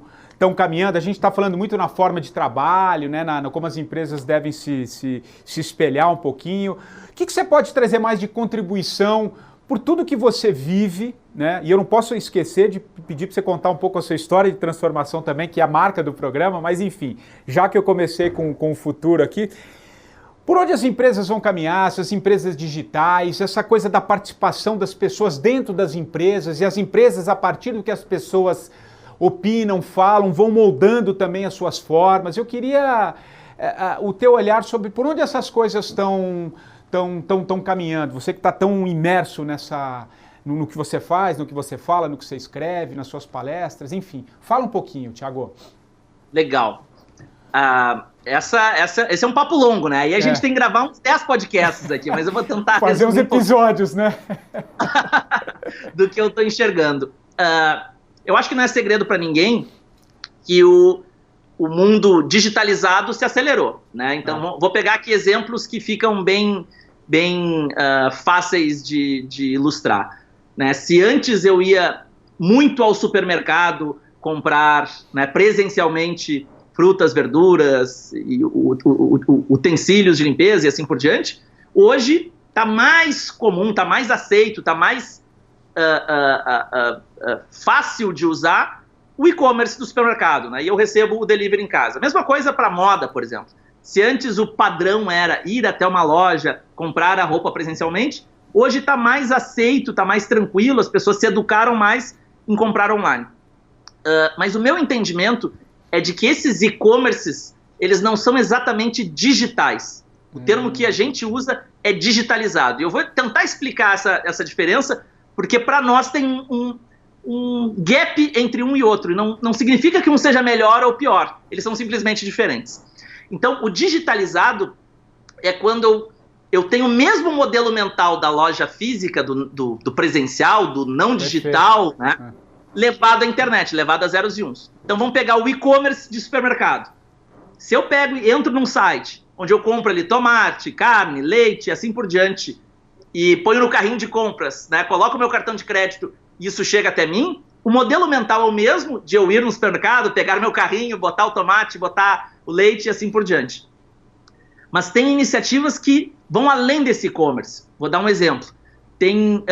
caminhando. A gente está falando muito na forma de trabalho, né, como as empresas devem se espelhar um pouquinho. O que você pode trazer mais de contribuição por tudo que você vive, né? E eu não posso esquecer de pedir para você contar um pouco a sua história de transformação também, que é a marca do programa, mas enfim, já que eu comecei com o futuro aqui, por onde as empresas vão caminhar, essas empresas digitais, essa coisa da participação das pessoas dentro das empresas, e as empresas, a partir do que as pessoas opinam, falam, vão moldando também as suas formas. Eu queria o teu olhar sobre por onde essas coisas estão caminhando. Você que está tão imerso no que você faz, no que você fala, no que você escreve, nas suas palestras, enfim. Fala um pouquinho, Thiago. Legal. Esse é um papo longo, né? Aí a gente tem que gravar uns 10 podcasts aqui, mas eu vou tentar fazer uns episódios, né? do que eu estou enxergando. Eu acho que não é segredo para ninguém que o mundo digitalizado se acelerou, né? Então, vou pegar aqui exemplos que ficam bem fáceis de ilustrar, né? Se antes eu ia muito ao supermercado comprar, né, presencialmente frutas, verduras e utensílios de limpeza e assim por diante, hoje está mais comum, está mais aceito, está mais fácil de usar o e-commerce do supermercado, né? E eu recebo o delivery em casa. Mesma coisa para moda, por exemplo. Se antes o padrão era ir até uma loja, comprar a roupa presencialmente, hoje está mais aceito, está mais tranquilo, as pessoas se educaram mais em comprar online. Mas o meu entendimento é de que esses e-commerces, eles não são exatamente digitais. O termo que a gente usa é digitalizado. E eu vou tentar explicar essa diferença, porque para nós tem um gap entre um e outro. E não significa que um seja melhor ou pior. Eles são simplesmente diferentes. Então, o digitalizado é quando eu tenho o mesmo modelo mental da loja física, do presencial, do não digital, né, levado à internet, levado a zeros e uns. Então, vamos pegar o e-commerce de supermercado. Se eu pego e entro num site onde eu compro ali tomate, carne, leite, assim por diante, e ponho no carrinho de compras, né, coloco o meu cartão de crédito e isso chega até mim, o modelo mental é o mesmo de eu ir no supermercado, pegar meu carrinho, botar o tomate, botar o leite e assim por diante. Mas tem iniciativas que vão além desse e-commerce. Vou dar um exemplo. Tem,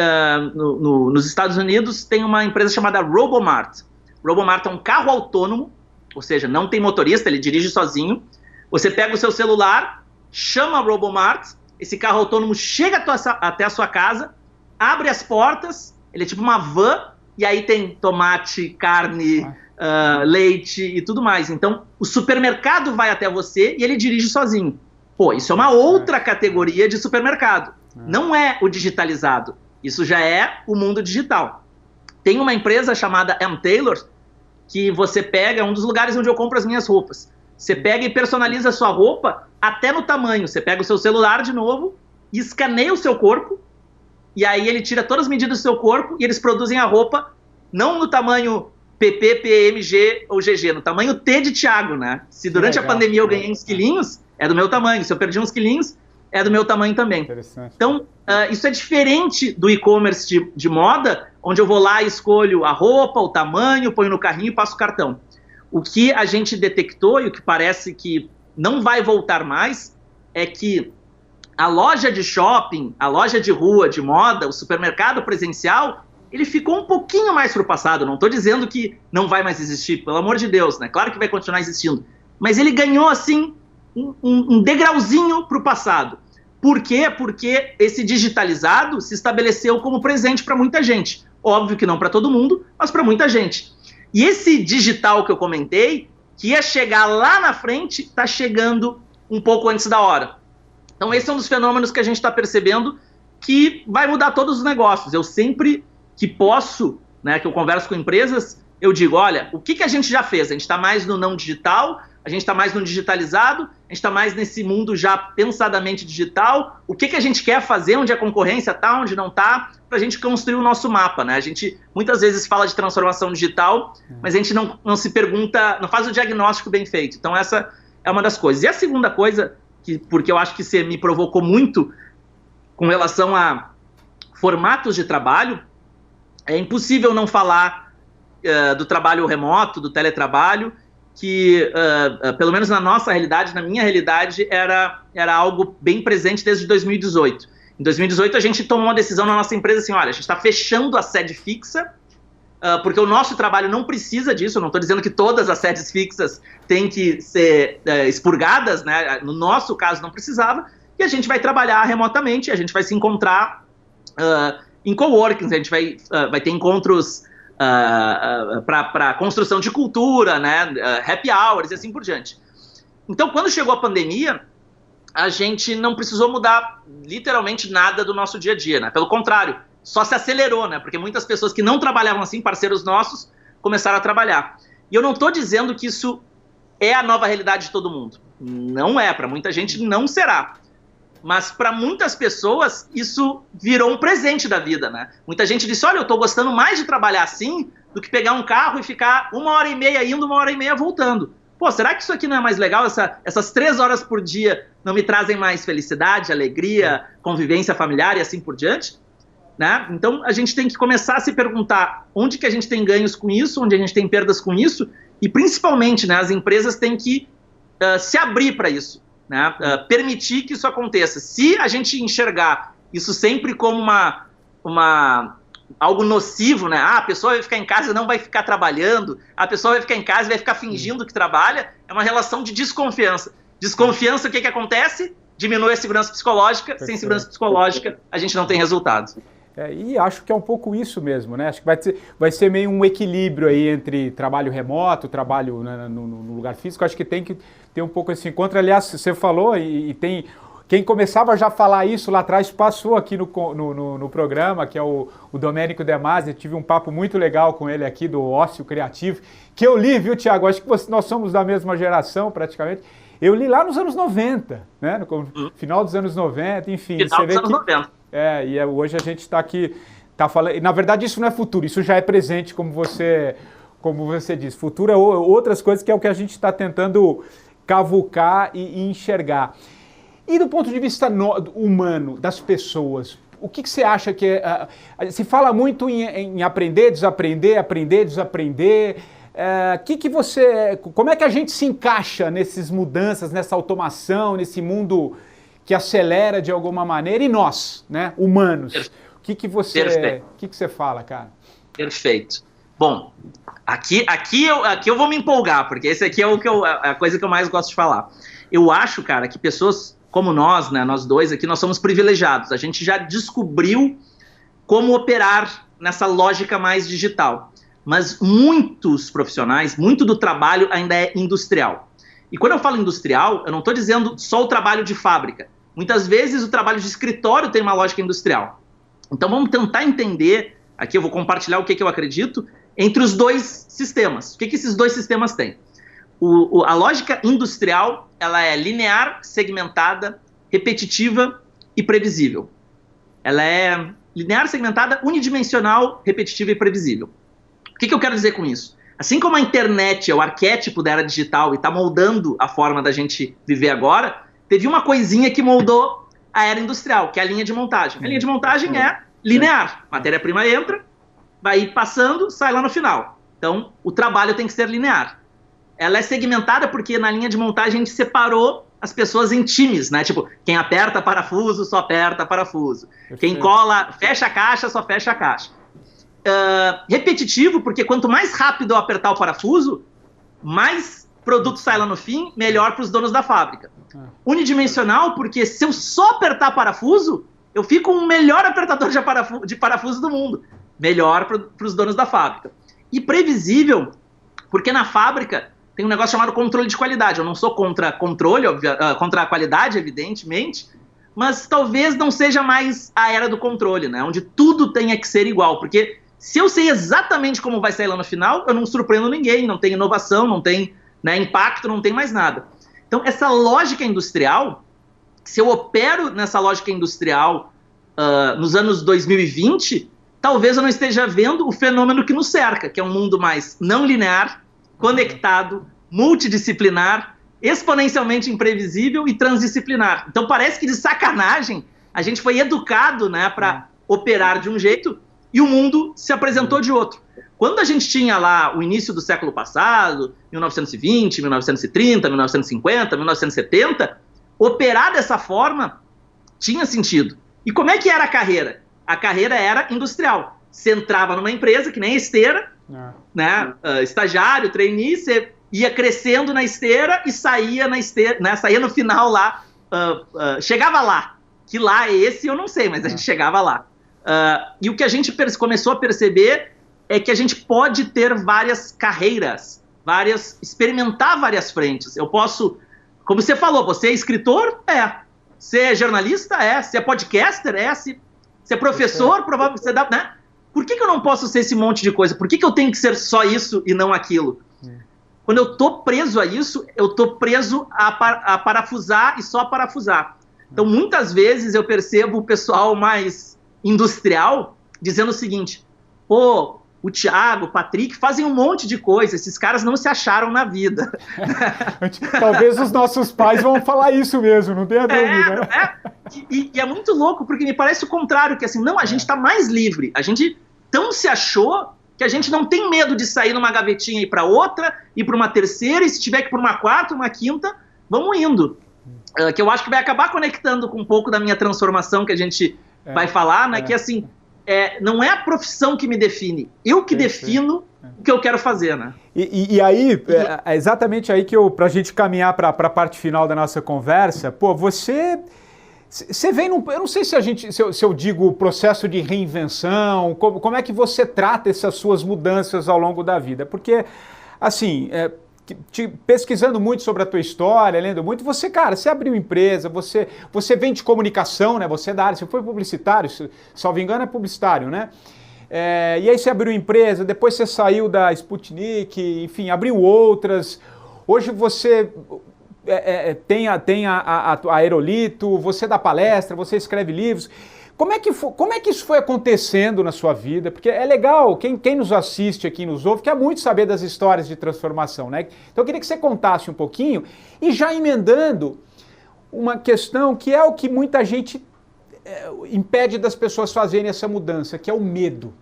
nos Estados Unidos, tem uma empresa chamada Robomart. Robomart é um carro autônomo, ou seja, não tem motorista, ele dirige sozinho. Você pega o seu celular, chama a Robomart, esse carro autônomo chega até a sua casa, abre as portas, ele é tipo uma van, e aí tem tomate, carne, leite e tudo mais. Então, o supermercado vai até você e ele dirige sozinho. Pô, isso é uma outra categoria de supermercado. Não é o digitalizado. Isso já é o mundo digital. Tem uma empresa chamada M. Taylor, que você pega, é um dos lugares onde eu compro as minhas roupas. Você pega e personaliza a sua roupa até no tamanho. Você pega o seu celular de novo, escaneia o seu corpo, e aí ele tira todas as medidas do seu corpo e eles produzem a roupa não no tamanho PP, PMG ou GG, no tamanho T de Thiago, né? Se durante a pandemia eu ganhei uns quilinhos, é do meu tamanho. Se eu perdi uns quilinhos, é do meu tamanho também. Então, isso é diferente do e-commerce de moda, onde eu vou lá e escolho a roupa, o tamanho, ponho no carrinho e passo o cartão. O que a gente detectou e o que parece que não vai voltar mais é que a loja de shopping, a loja de rua de moda, o supermercado presencial, ele ficou um pouquinho mais para o passado. Não estou dizendo que não vai mais existir, pelo amor de Deus, né? Claro que vai continuar existindo. Mas ele ganhou, assim, um degrauzinho para o passado. Por quê? Porque esse digitalizado se estabeleceu como presente para muita gente. Óbvio que não para todo mundo, mas para muita gente. E esse digital que eu comentei, que ia chegar lá na frente, está chegando um pouco antes da hora. Então esse é um dos fenômenos que a gente está percebendo que vai mudar todos os negócios. Eu sempre que posso, né, que eu converso com empresas, eu digo, olha, o que a gente já fez? A gente está mais no não digital, a gente está mais no digitalizado, a gente está mais nesse mundo já pensadamente digital, o que a gente quer fazer, onde a concorrência está, onde não está, para a gente construir o nosso mapa, né? A gente muitas vezes fala de transformação digital, mas a gente não se pergunta, não faz o diagnóstico bem feito. Então essa é uma das coisas. E a segunda coisa, porque eu acho que você me provocou muito com relação a formatos de trabalho, é impossível não falar do trabalho remoto, do teletrabalho, que, pelo menos na nossa realidade, na minha realidade, era algo bem presente desde 2018. Em 2018, a gente tomou uma decisão na nossa empresa assim, olha, a gente está fechando a sede fixa, porque o nosso trabalho não precisa disso, eu não estou dizendo que todas as sedes fixas têm que ser expurgadas, né? No nosso caso não precisava, e a gente vai trabalhar remotamente, a gente vai se encontrar em coworkings, a gente vai ter encontros para construção de cultura, né? Happy hours e assim por diante. Então, quando chegou a pandemia, a gente não precisou mudar literalmente nada do nosso dia a dia, né? Pelo contrário, só se acelerou, né? Porque muitas pessoas que não trabalhavam assim, parceiros nossos, começaram a trabalhar. E eu não estou dizendo que isso é a nova realidade de todo mundo. Não é, para muita gente não será. Mas para muitas pessoas isso virou um presente da vida, né? Muita gente disse, olha, eu estou gostando mais de trabalhar assim do que pegar um carro e ficar 1h30 indo, 1h30 voltando. Pô, será que isso aqui não é mais legal? Essas 3 horas por dia não me trazem mais felicidade, alegria, convivência familiar e assim por diante? Né? Então a gente tem que começar a se perguntar onde que a gente tem ganhos com isso, onde a gente tem perdas com isso, e principalmente, né, as empresas têm que se abrir para isso, né? Permitir que isso aconteça. Se a gente enxergar isso sempre como algo nocivo, né? A pessoa vai ficar em casa e não vai ficar trabalhando, a pessoa vai ficar em casa e vai ficar fingindo que trabalha, é uma relação de desconfiança. Desconfiança, o que acontece? Diminui a segurança psicológica, sem segurança psicológica a gente não tem resultados. E acho que é um pouco isso mesmo, né? Acho que vai ser meio um equilíbrio aí entre trabalho remoto, trabalho, né, no lugar físico. Acho que tem que ter um pouco esse encontro. Aliás, você falou e tem... Quem começava já a falar isso lá atrás passou aqui no programa, que é o Domênico De Masi. Eu tive um papo muito legal com ele aqui do Ócio Criativo, que eu li, viu, Thiago? Acho que nós somos da mesma geração, praticamente. Eu li lá nos anos 90, né? No final dos anos 90, enfim. Final dos anos 90. E hoje a gente está aqui, falando... E, na verdade, isso não é futuro, isso já é presente, como você disse. Futuro é outras coisas que é o que a gente está tentando cavucar e enxergar. E do ponto de vista humano, das pessoas, o que você acha que é... se fala muito em aprender, desaprender, aprender, desaprender. Como é que a gente se encaixa nessas mudanças, nessa automação, nesse mundo que acelera de alguma maneira? E nós, né, humanos, o que você fala, cara? Perfeito. Bom, aqui eu vou me empolgar, porque esse aqui é a coisa que eu mais gosto de falar. Eu acho, cara, que pessoas como nós, né, nós dois aqui, nós somos privilegiados. A gente já descobriu como operar nessa lógica mais digital. Mas muitos profissionais, muito do trabalho ainda é industrial. E quando eu falo industrial, eu não estou dizendo só o trabalho de fábrica. Muitas vezes o trabalho de escritório tem uma lógica industrial. Então vamos tentar entender, aqui eu vou compartilhar o que eu acredito, entre os dois sistemas. O que esses dois sistemas têm? A lógica industrial, ela é linear, segmentada, repetitiva e previsível. Ela é linear, segmentada, unidimensional, repetitiva e previsível. O que eu quero dizer com isso? Assim como a internet é o arquétipo da era digital e está moldando a forma da gente viver agora, teve uma coisinha que moldou a era industrial, que é a linha de montagem. A linha de montagem é linear. Matéria-prima entra, vai passando, sai lá no final. Então, o trabalho tem que ser linear. Ela é segmentada porque na linha de montagem a gente separou as pessoas em times, né? Tipo, quem aperta parafuso, só aperta parafuso. Quem cola, fecha a caixa, só fecha a caixa. Repetitivo, porque quanto mais rápido eu apertar o parafuso, mais produto sai lá no fim, melhor para os donos da fábrica. Unidimensional, porque se eu só apertar parafuso, eu fico o melhor apertador de parafuso do mundo. Melhor para os donos da fábrica. E previsível, porque na fábrica tem um negócio chamado controle de qualidade. Eu não sou contra controle, contra a qualidade, evidentemente, mas talvez não seja mais a era do controle, né? Onde tudo tenha que ser igual, porque Se eu sei exatamente como vai sair lá no final, eu não surpreendo ninguém, não tem inovação, não tem, né, impacto, não tem mais nada. Então, essa lógica industrial, se eu opero nessa lógica industrial nos anos 2020, talvez eu não esteja vendo o fenômeno que nos cerca, que é um mundo mais não linear, conectado, multidisciplinar, exponencialmente imprevisível e transdisciplinar. Então parece que de sacanagem a gente foi educado, né, para operar de um jeito e o mundo se apresentou de outro. Quando a gente tinha lá o início do século passado, 1920, 1930, 1950, 1970, operar dessa forma tinha sentido. E como é que era a carreira? A carreira era industrial. Você entrava numa empresa, que nem a esteira, né? Estagiário, trainee, você ia crescendo na esteira e saía na esteira, né? Saía no final lá, chegava lá. Que lá é esse, eu não sei, mas a gente chegava lá. E o que a gente começou a perceber é que a gente pode ter várias carreiras, experimentar várias frentes. Eu posso, como você falou, você é escritor? Você é jornalista? Você é podcaster? Se é professor, provavelmente você dá, né? Por que eu não posso ser esse monte de coisa? Por que eu tenho que ser só isso e não aquilo? Quando eu tô preso a isso, eu tô preso a parafusar e só parafusar. Então, muitas vezes eu percebo o pessoal mais industrial dizendo o seguinte: pô, o Thiago, o Patrick fazem um monte de coisa, esses caras não se acharam na vida. Talvez os nossos pais vão falar isso mesmo, não tenha dúvida. E é muito louco, porque me parece o contrário, que assim, não, a gente tá mais livre, a gente tão se achou que a gente não tem medo de sair numa gavetinha e ir para outra, ir para uma terceira, e se tiver que ir para uma quarta, uma quinta, vamos indo. Que eu acho que vai acabar conectando com um pouco da minha transformação que a gente vai falar, né? Que assim, não é a profissão que me define, eu que defino o que eu quero fazer, né? E aí, é exatamente aí que pra gente caminhar para a parte final da nossa conversa, pô, você vem num, eu não sei se eu digo processo de reinvenção, como é que você trata essas suas mudanças ao longo da vida, porque, assim, pesquisando muito sobre a tua história, lendo muito, você abriu empresa, você vem de comunicação, né? Você é da área, você foi publicitário, se salvo engano é publicitário, né? E aí você abriu empresa, depois você saiu da Sputnik, enfim, abriu outras. Hoje você tem a Aerolito, você dá palestra, você escreve livros. Como é que isso foi acontecendo na sua vida? Porque é legal, quem nos assiste aqui, nos ouve, quer muito saber das histórias de transformação, né? Então eu queria que você contasse um pouquinho e já emendando uma questão que é o que muita gente impede das pessoas fazerem essa mudança, que é o medo.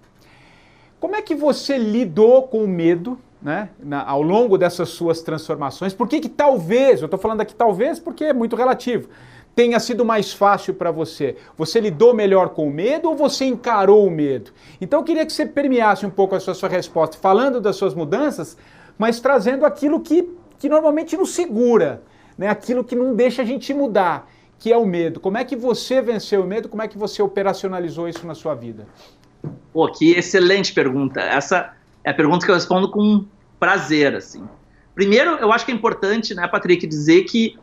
Como é que você lidou com o medo, né, ao longo dessas suas transformações? Por que talvez, eu estou falando aqui talvez porque é muito relativo, tenha sido mais fácil para você? Você lidou melhor com o medo ou você encarou o medo? Então eu queria que você permeasse um pouco a sua resposta, falando das suas mudanças, mas trazendo aquilo que normalmente nos segura, né? Aquilo que não deixa a gente mudar, que é o medo. Como é que você venceu o medo? Como é que você operacionalizou isso na sua vida? Pô, que excelente pergunta. Essa é a pergunta que eu respondo com prazer, assim. Primeiro, eu acho que é importante, né, Patrick, dizer que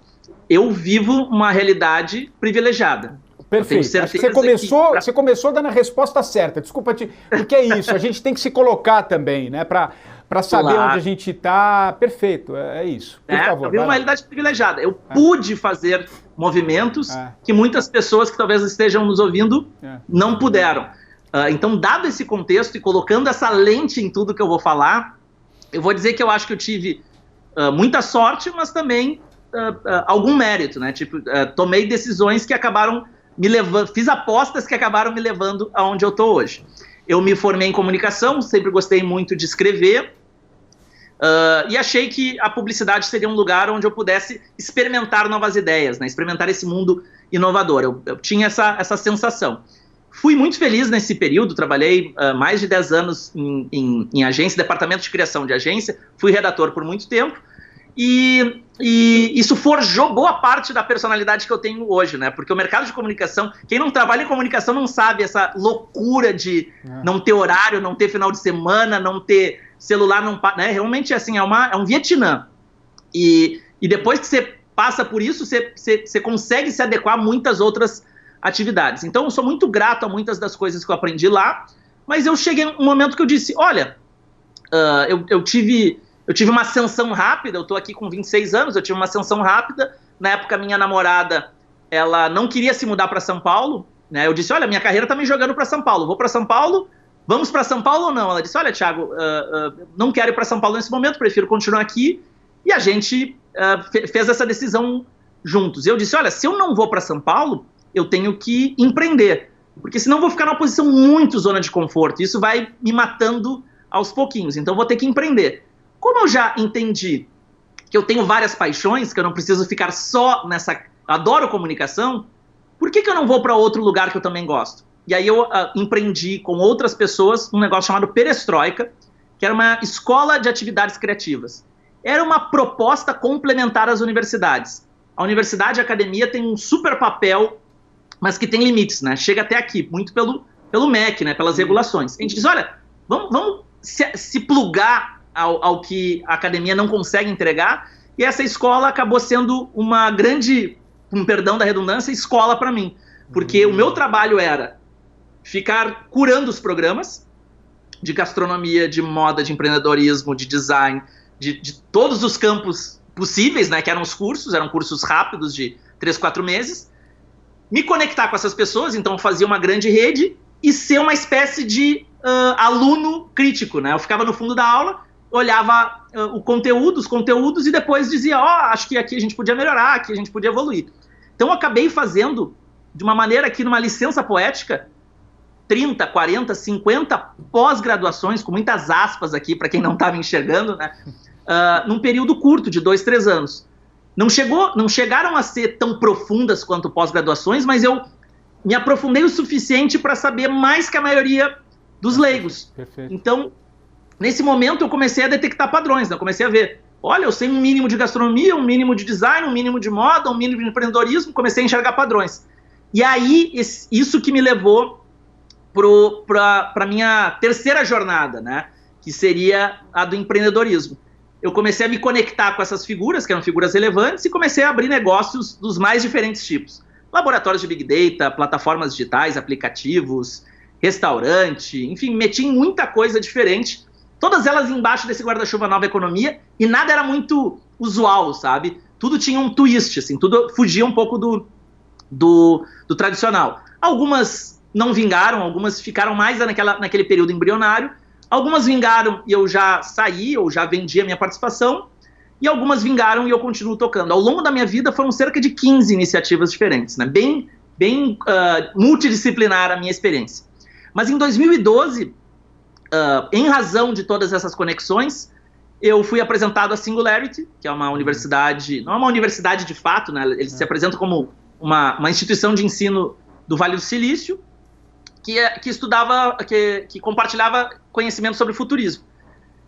eu vivo uma realidade privilegiada. Perfeito. Acho que você começou dando a resposta certa. Desculpa, porque é isso. A gente tem que se colocar também, né? Para saber onde a gente está. Perfeito, é isso. Por favor. Eu vivo uma realidade privilegiada. Eu pude fazer movimentos que muitas pessoas que talvez estejam nos ouvindo não puderam. Então, dado esse contexto e colocando essa lente em tudo que eu vou falar, eu vou dizer que eu acho que eu tive muita sorte, mas também algum mérito, né? Tipo, tomei decisões que acabaram me levando, fiz apostas que acabaram me levando aonde eu estou hoje. Eu me formei em comunicação, sempre gostei muito de escrever, e achei que a publicidade seria um lugar onde eu pudesse experimentar novas ideias, né? Experimentar esse mundo inovador. Eu tinha essa sensação. Fui muito feliz nesse período, trabalhei mais de 10 anos em agência, departamento de criação de agência, fui redator por muito tempo, e isso forjou boa parte da personalidade que eu tenho hoje, né? Porque o mercado de comunicação, quem não trabalha em comunicação não sabe essa loucura de não ter horário, não ter final de semana, não ter celular, né? Realmente, assim, é um Vietnã. E depois que você passa por isso, você consegue se adequar a muitas outras atividades. Então, eu sou muito grato a muitas das coisas que eu aprendi lá, mas eu cheguei num momento que eu disse, olha, eu tive uma ascensão rápida, eu estou aqui com 26 anos, eu tive uma ascensão rápida. Na época, minha namorada, ela não queria se mudar para São Paulo, né? Eu disse, olha, minha carreira está me jogando para São Paulo, vou para São Paulo, vamos para São Paulo ou não? Ela disse, olha, Thiago, não quero ir para São Paulo nesse momento, prefiro continuar aqui. E a gente fez essa decisão juntos. Eu disse, olha, se eu não vou para São Paulo, eu tenho que empreender, porque senão eu vou ficar numa posição muito zona de conforto, isso vai me matando aos pouquinhos, então eu vou ter que empreender. Como eu já entendi que eu tenho várias paixões, que eu não preciso ficar só nessa... Adoro comunicação, por que eu não vou para outro lugar que eu também gosto? E aí eu empreendi com outras pessoas um negócio chamado Perestroika, que era uma escola de atividades criativas. Era uma proposta complementar às universidades. A universidade e a academia têm um super papel, mas que tem limites, né? Chega até aqui, muito pelo MEC, né? Pelas regulações. A gente diz, olha, vamos se plugar ao que a academia não consegue entregar, e essa escola acabou sendo uma grande, com perdão da redundância, escola para mim. Porque o meu trabalho era ficar curando os programas de gastronomia, de moda, de empreendedorismo, de design, de todos os campos possíveis, né, que eram cursos rápidos de 3, 4 meses, me conectar com essas pessoas, então fazia uma grande rede e ser uma espécie de aluno crítico, né? Eu ficava no fundo da aula, olhava os conteúdos e depois dizia, acho que aqui a gente podia melhorar, aqui a gente podia evoluir. Então eu acabei fazendo, de uma maneira que numa licença poética, 30, 40, 50 pós-graduações, com muitas aspas aqui para quem não estava enxergando, né? Num período curto, de 2, 3 anos. Não chegaram a ser tão profundas quanto pós-graduações, mas eu me aprofundei o suficiente para saber mais que a maioria dos leigos. Perfeito. Então, nesse momento, eu comecei a detectar padrões, né? Eu comecei a ver, olha, eu sei um mínimo de gastronomia, um mínimo de design, um mínimo de moda, um mínimo de empreendedorismo, comecei a enxergar padrões. E aí, isso que me levou para a minha terceira jornada, né? Que seria a do empreendedorismo. Eu comecei a me conectar com essas figuras, que eram figuras relevantes, e comecei a abrir negócios dos mais diferentes tipos. Laboratórios de Big Data, plataformas digitais, aplicativos, restaurante, enfim, meti em muita coisa diferente, todas elas embaixo desse guarda-chuva Nova Economia, e nada era muito usual, sabe? Tudo tinha um twist, assim, tudo fugia um pouco do tradicional. Algumas não vingaram, algumas ficaram mais naquele período embrionário, algumas vingaram e eu já saí, ou já vendi a minha participação, e algumas vingaram e eu continuo tocando. Ao longo da minha vida foram cerca de 15 iniciativas diferentes, né? Bem multidisciplinar a minha experiência. Mas em 2012, em razão de todas essas conexões, eu fui apresentado à Singularity, que é uma universidade, não é uma universidade de fato, né? Eles se apresentam como uma instituição de ensino do Vale do Silício, que estudava, que compartilhava conhecimento sobre futurismo.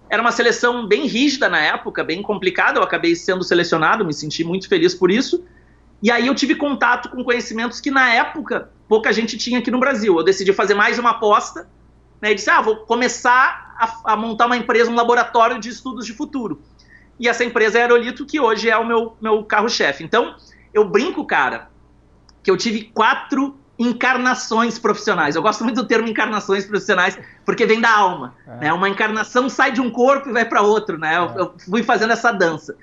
Era uma seleção bem rígida na época, bem complicada, eu acabei sendo selecionado, me senti muito feliz por isso, e aí eu tive contato com conhecimentos que na época pouca gente tinha aqui no Brasil. Eu decidi fazer mais uma aposta, né, e disse, vou começar a montar uma empresa, um laboratório de estudos de futuro. E essa empresa é a Aerolito, que hoje é o meu carro-chefe. Então, eu brinco, cara, que eu tive 4 encarnações profissionais. Eu gosto muito do termo encarnações profissionais, porque vem da alma. Né? Uma encarnação sai de um corpo e vai para outro. Né? Eu fui fazendo essa dança.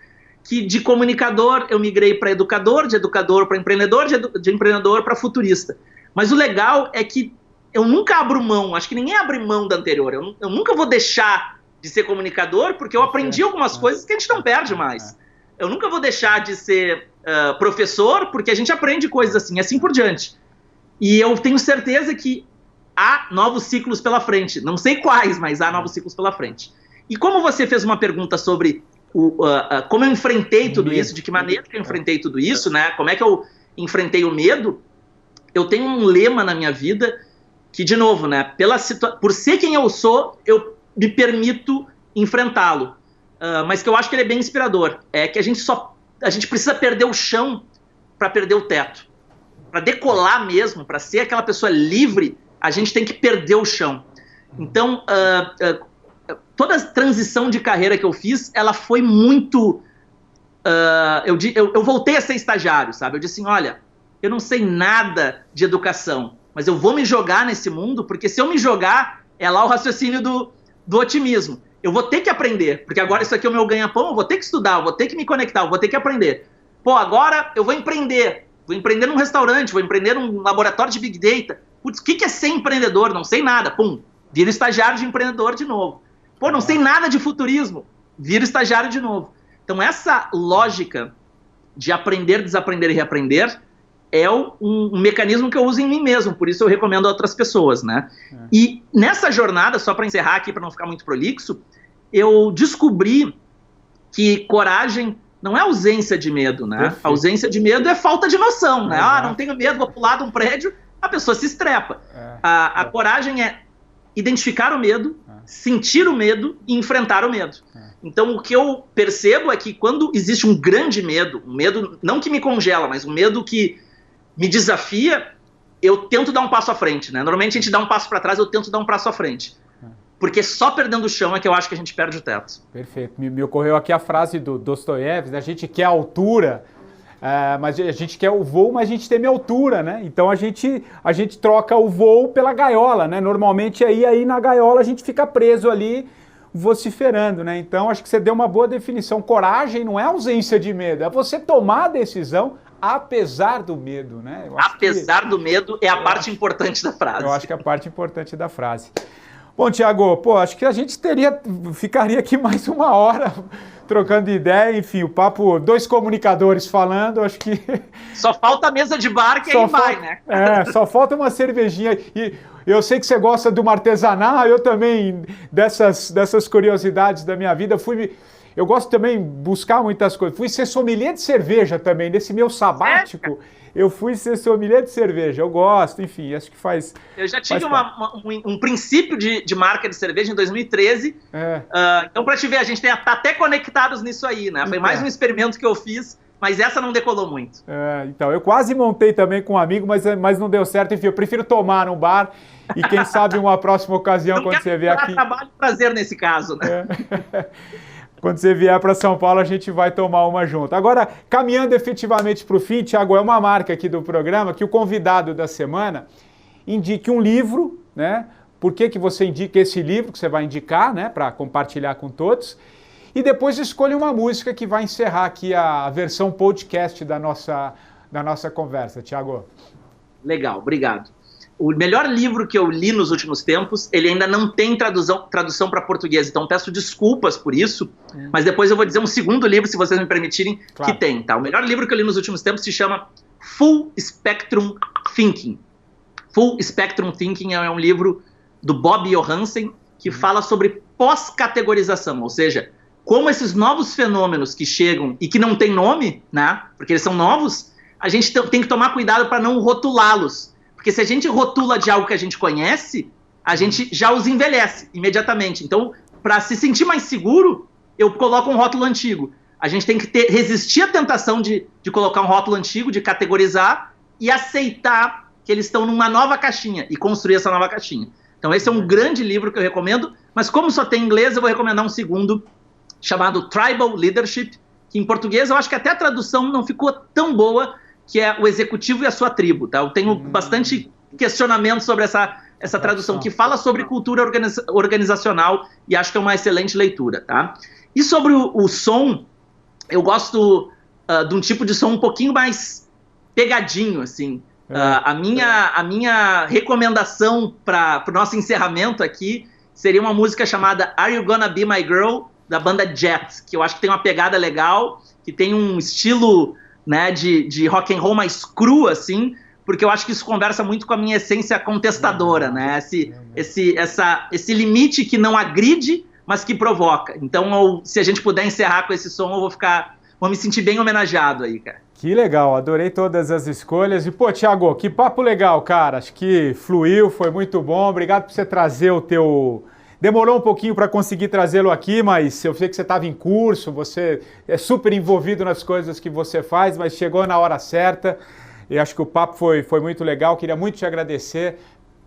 Que de comunicador eu migrei para educador, de educador para empreendedor, de empreendedor para futurista. Mas o legal é que eu nunca abro mão, acho que ninguém abre mão da anterior. Eu nunca vou deixar de ser comunicador, porque eu aprendi algumas coisas que a gente não perde mais. Eu nunca vou deixar de ser professor, porque a gente aprende coisas assim por diante. E eu tenho certeza que há novos ciclos pela frente. Não sei quais, mas há novos ciclos pela frente. E como você fez uma pergunta sobre como eu enfrentei tudo isso, de que maneira que eu enfrentei tudo isso, né? Como é que eu enfrentei o medo, eu tenho um lema na minha vida que, de novo, né? Por ser quem eu sou, eu me permito enfrentá-lo. Mas que eu acho que ele é bem inspirador. É que a gente precisa perder o chão para perder o teto. Para decolar mesmo, para ser aquela pessoa livre, a gente tem que perder o chão. Então, toda a transição de carreira que eu fiz, ela foi muito... eu voltei a ser estagiário, sabe? Eu disse assim, olha, eu não sei nada de educação, mas eu vou me jogar nesse mundo, porque se eu me jogar, É lá o raciocínio do otimismo. Eu vou ter que aprender, porque agora isso aqui é o meu ganha-pão, eu vou ter que estudar, eu vou ter que me conectar, eu vou ter que aprender. Pô, agora eu vou empreender num restaurante, vou empreender num laboratório de Big Data. Putz, o que é ser empreendedor? Não sei nada. Pum, vira estagiário de empreendedor de novo. Pô, não sei nada de futurismo. Vira estagiário de novo. Então essa lógica de aprender, desaprender e reaprender é um mecanismo que eu uso em mim mesmo, por isso eu recomendo a outras pessoas, né? E nessa jornada, só para encerrar aqui, para não ficar muito prolixo, eu descobri que coragem não é ausência de medo, né? Perfeito. Ausência de medo é falta de noção, né? Ah, não tenho medo, vou pular de um prédio, a pessoa se estrepa. A coragem é identificar o medo, sentir o medo e enfrentar o medo. Então, o que eu percebo é que quando existe um grande medo, um medo não que me congela, mas um medo que me desafia, eu tento dar um passo à frente, né? Normalmente a gente dá um passo para trás, eu tento dar um passo à frente. Porque só perdendo o chão é que eu acho que a gente perde o teto. Perfeito. Me ocorreu aqui a frase do Dostoiévski, né? A gente quer altura, mas a gente quer o voo, mas a gente teme altura, né? Então a gente troca o voo pela gaiola, né? Normalmente aí na gaiola a gente fica preso ali, vociferando, né? Então acho que você deu uma boa definição. Coragem não é ausência de medo, é você tomar a decisão apesar do medo, né? Apesar do medo é a parte importante da frase. Eu acho que é a parte importante da frase. Bom, Thiago, pô, acho que a gente ficaria aqui mais uma hora trocando ideia, enfim, o papo, 2 comunicadores falando, acho que... Só falta a mesa de bar que aí vai, né? Só falta uma cervejinha. E eu sei que você gosta do artesanal, eu também, dessas curiosidades da minha vida, eu gosto também de buscar muitas coisas. Fui ser sommelier de cerveja também, nesse meu sabático. Eu fui ser sommelier de cerveja, eu gosto, enfim, acho que faz... Eu já tive um princípio de marca de cerveja em 2013, então para te ver, a gente tá até conectados nisso aí, né? Foi mais um experimento que eu fiz, mas essa não decolou muito. Então, eu quase montei também com um amigo, mas não deu certo, enfim, eu prefiro tomar num bar e quem sabe uma próxima ocasião, não quando você vier aqui... trabalho e prazer nesse caso, né? Quando você vier para São Paulo, a gente vai tomar uma junto. Agora, caminhando efetivamente para o fim, Thiago, é uma marca aqui do programa que o convidado da semana indique um livro, né? Por que você indica esse livro que você vai indicar, né? Para compartilhar com todos. E depois escolha uma música que vai encerrar aqui a versão podcast da nossa conversa, Thiago. Legal, obrigado. O melhor livro que eu li nos últimos tempos, ele ainda não tem tradução para português, então peço desculpas por isso, mas depois eu vou dizer um segundo livro, se vocês me permitirem, claro, que tem, tá? O melhor livro que eu li nos últimos tempos se chama Full Spectrum Thinking. Full Spectrum Thinking é um livro do Bob Johansen que fala sobre pós-categorização, ou seja, como esses novos fenômenos que chegam e que não têm nome, né? Porque eles são novos, a gente tem que tomar cuidado para não rotulá-los. Porque se a gente rotula de algo que a gente conhece, a gente já os envelhece imediatamente. Então, para se sentir mais seguro, eu coloco um rótulo antigo. A gente tem que resistir à tentação de colocar um rótulo antigo, de categorizar e aceitar que eles estão numa nova caixinha e construir essa nova caixinha. Então, esse é um grande livro que eu recomendo, mas como só tem inglês, eu vou recomendar um segundo chamado Tribal Leadership, que em português eu acho que até a tradução não ficou tão boa, que é o executivo e a sua tribo, tá? Eu tenho bastante questionamento sobre essa tradução, que fala sobre cultura organizacional e acho que é uma excelente leitura, tá? E sobre o som, eu gosto de um tipo de som um pouquinho mais pegadinho, assim. A minha recomendação para o nosso encerramento aqui seria uma música chamada Are You Gonna Be My Girl, da banda Jet, que eu acho que tem uma pegada legal, que tem um estilo... né, de rock and roll mais cru, assim, porque eu acho que isso conversa muito com a minha essência contestadora, né, esse limite que não agride, mas que provoca. Então, se a gente puder encerrar com esse som, eu vou me sentir bem homenageado aí, cara. Que legal, adorei todas as escolhas. E, pô, Thiago, que papo legal, cara, acho que fluiu, foi muito bom, obrigado por você trazer o teu... Demorou um pouquinho para conseguir trazê-lo aqui, mas eu sei que você estava em curso, você é super envolvido nas coisas que você faz, mas chegou na hora certa. E acho que o papo foi muito legal. Queria muito te agradecer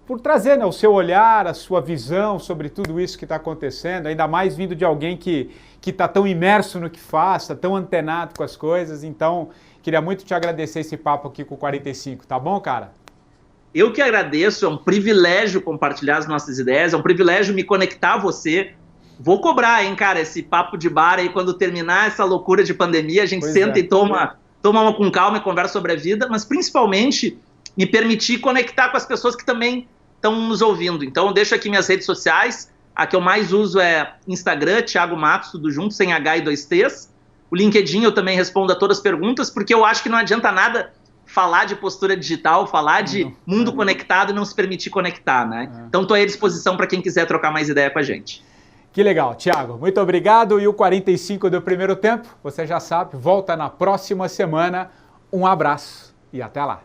por trazer, né, o seu olhar, a sua visão sobre tudo isso que está acontecendo, ainda mais vindo de alguém que está tão imerso no que faz, está tão antenado com as coisas. Então, queria muito te agradecer esse papo aqui com o 45, tá bom, cara? Eu que agradeço, é um privilégio compartilhar as nossas ideias, é um privilégio me conectar a você. Vou cobrar, hein, cara, esse papo de bar aí, quando terminar essa loucura de pandemia, a gente senta e toma uma com calma e conversa sobre a vida, mas principalmente me permitir conectar com as pessoas que também estão nos ouvindo. Então, eu deixo aqui minhas redes sociais. A que eu mais uso é Instagram, Thiago Matos, tudo junto, sem H e 2 T's. O LinkedIn eu também respondo a todas as perguntas, porque eu acho que não adianta nada falar de postura digital, falar de mundo conectado e não se permitir conectar, né? Então, estou à disposição para quem quiser trocar mais ideia com a gente. Que legal, Thiago. Muito obrigado. E o 45 do primeiro tempo, você já sabe, volta na próxima semana. Um abraço e até lá.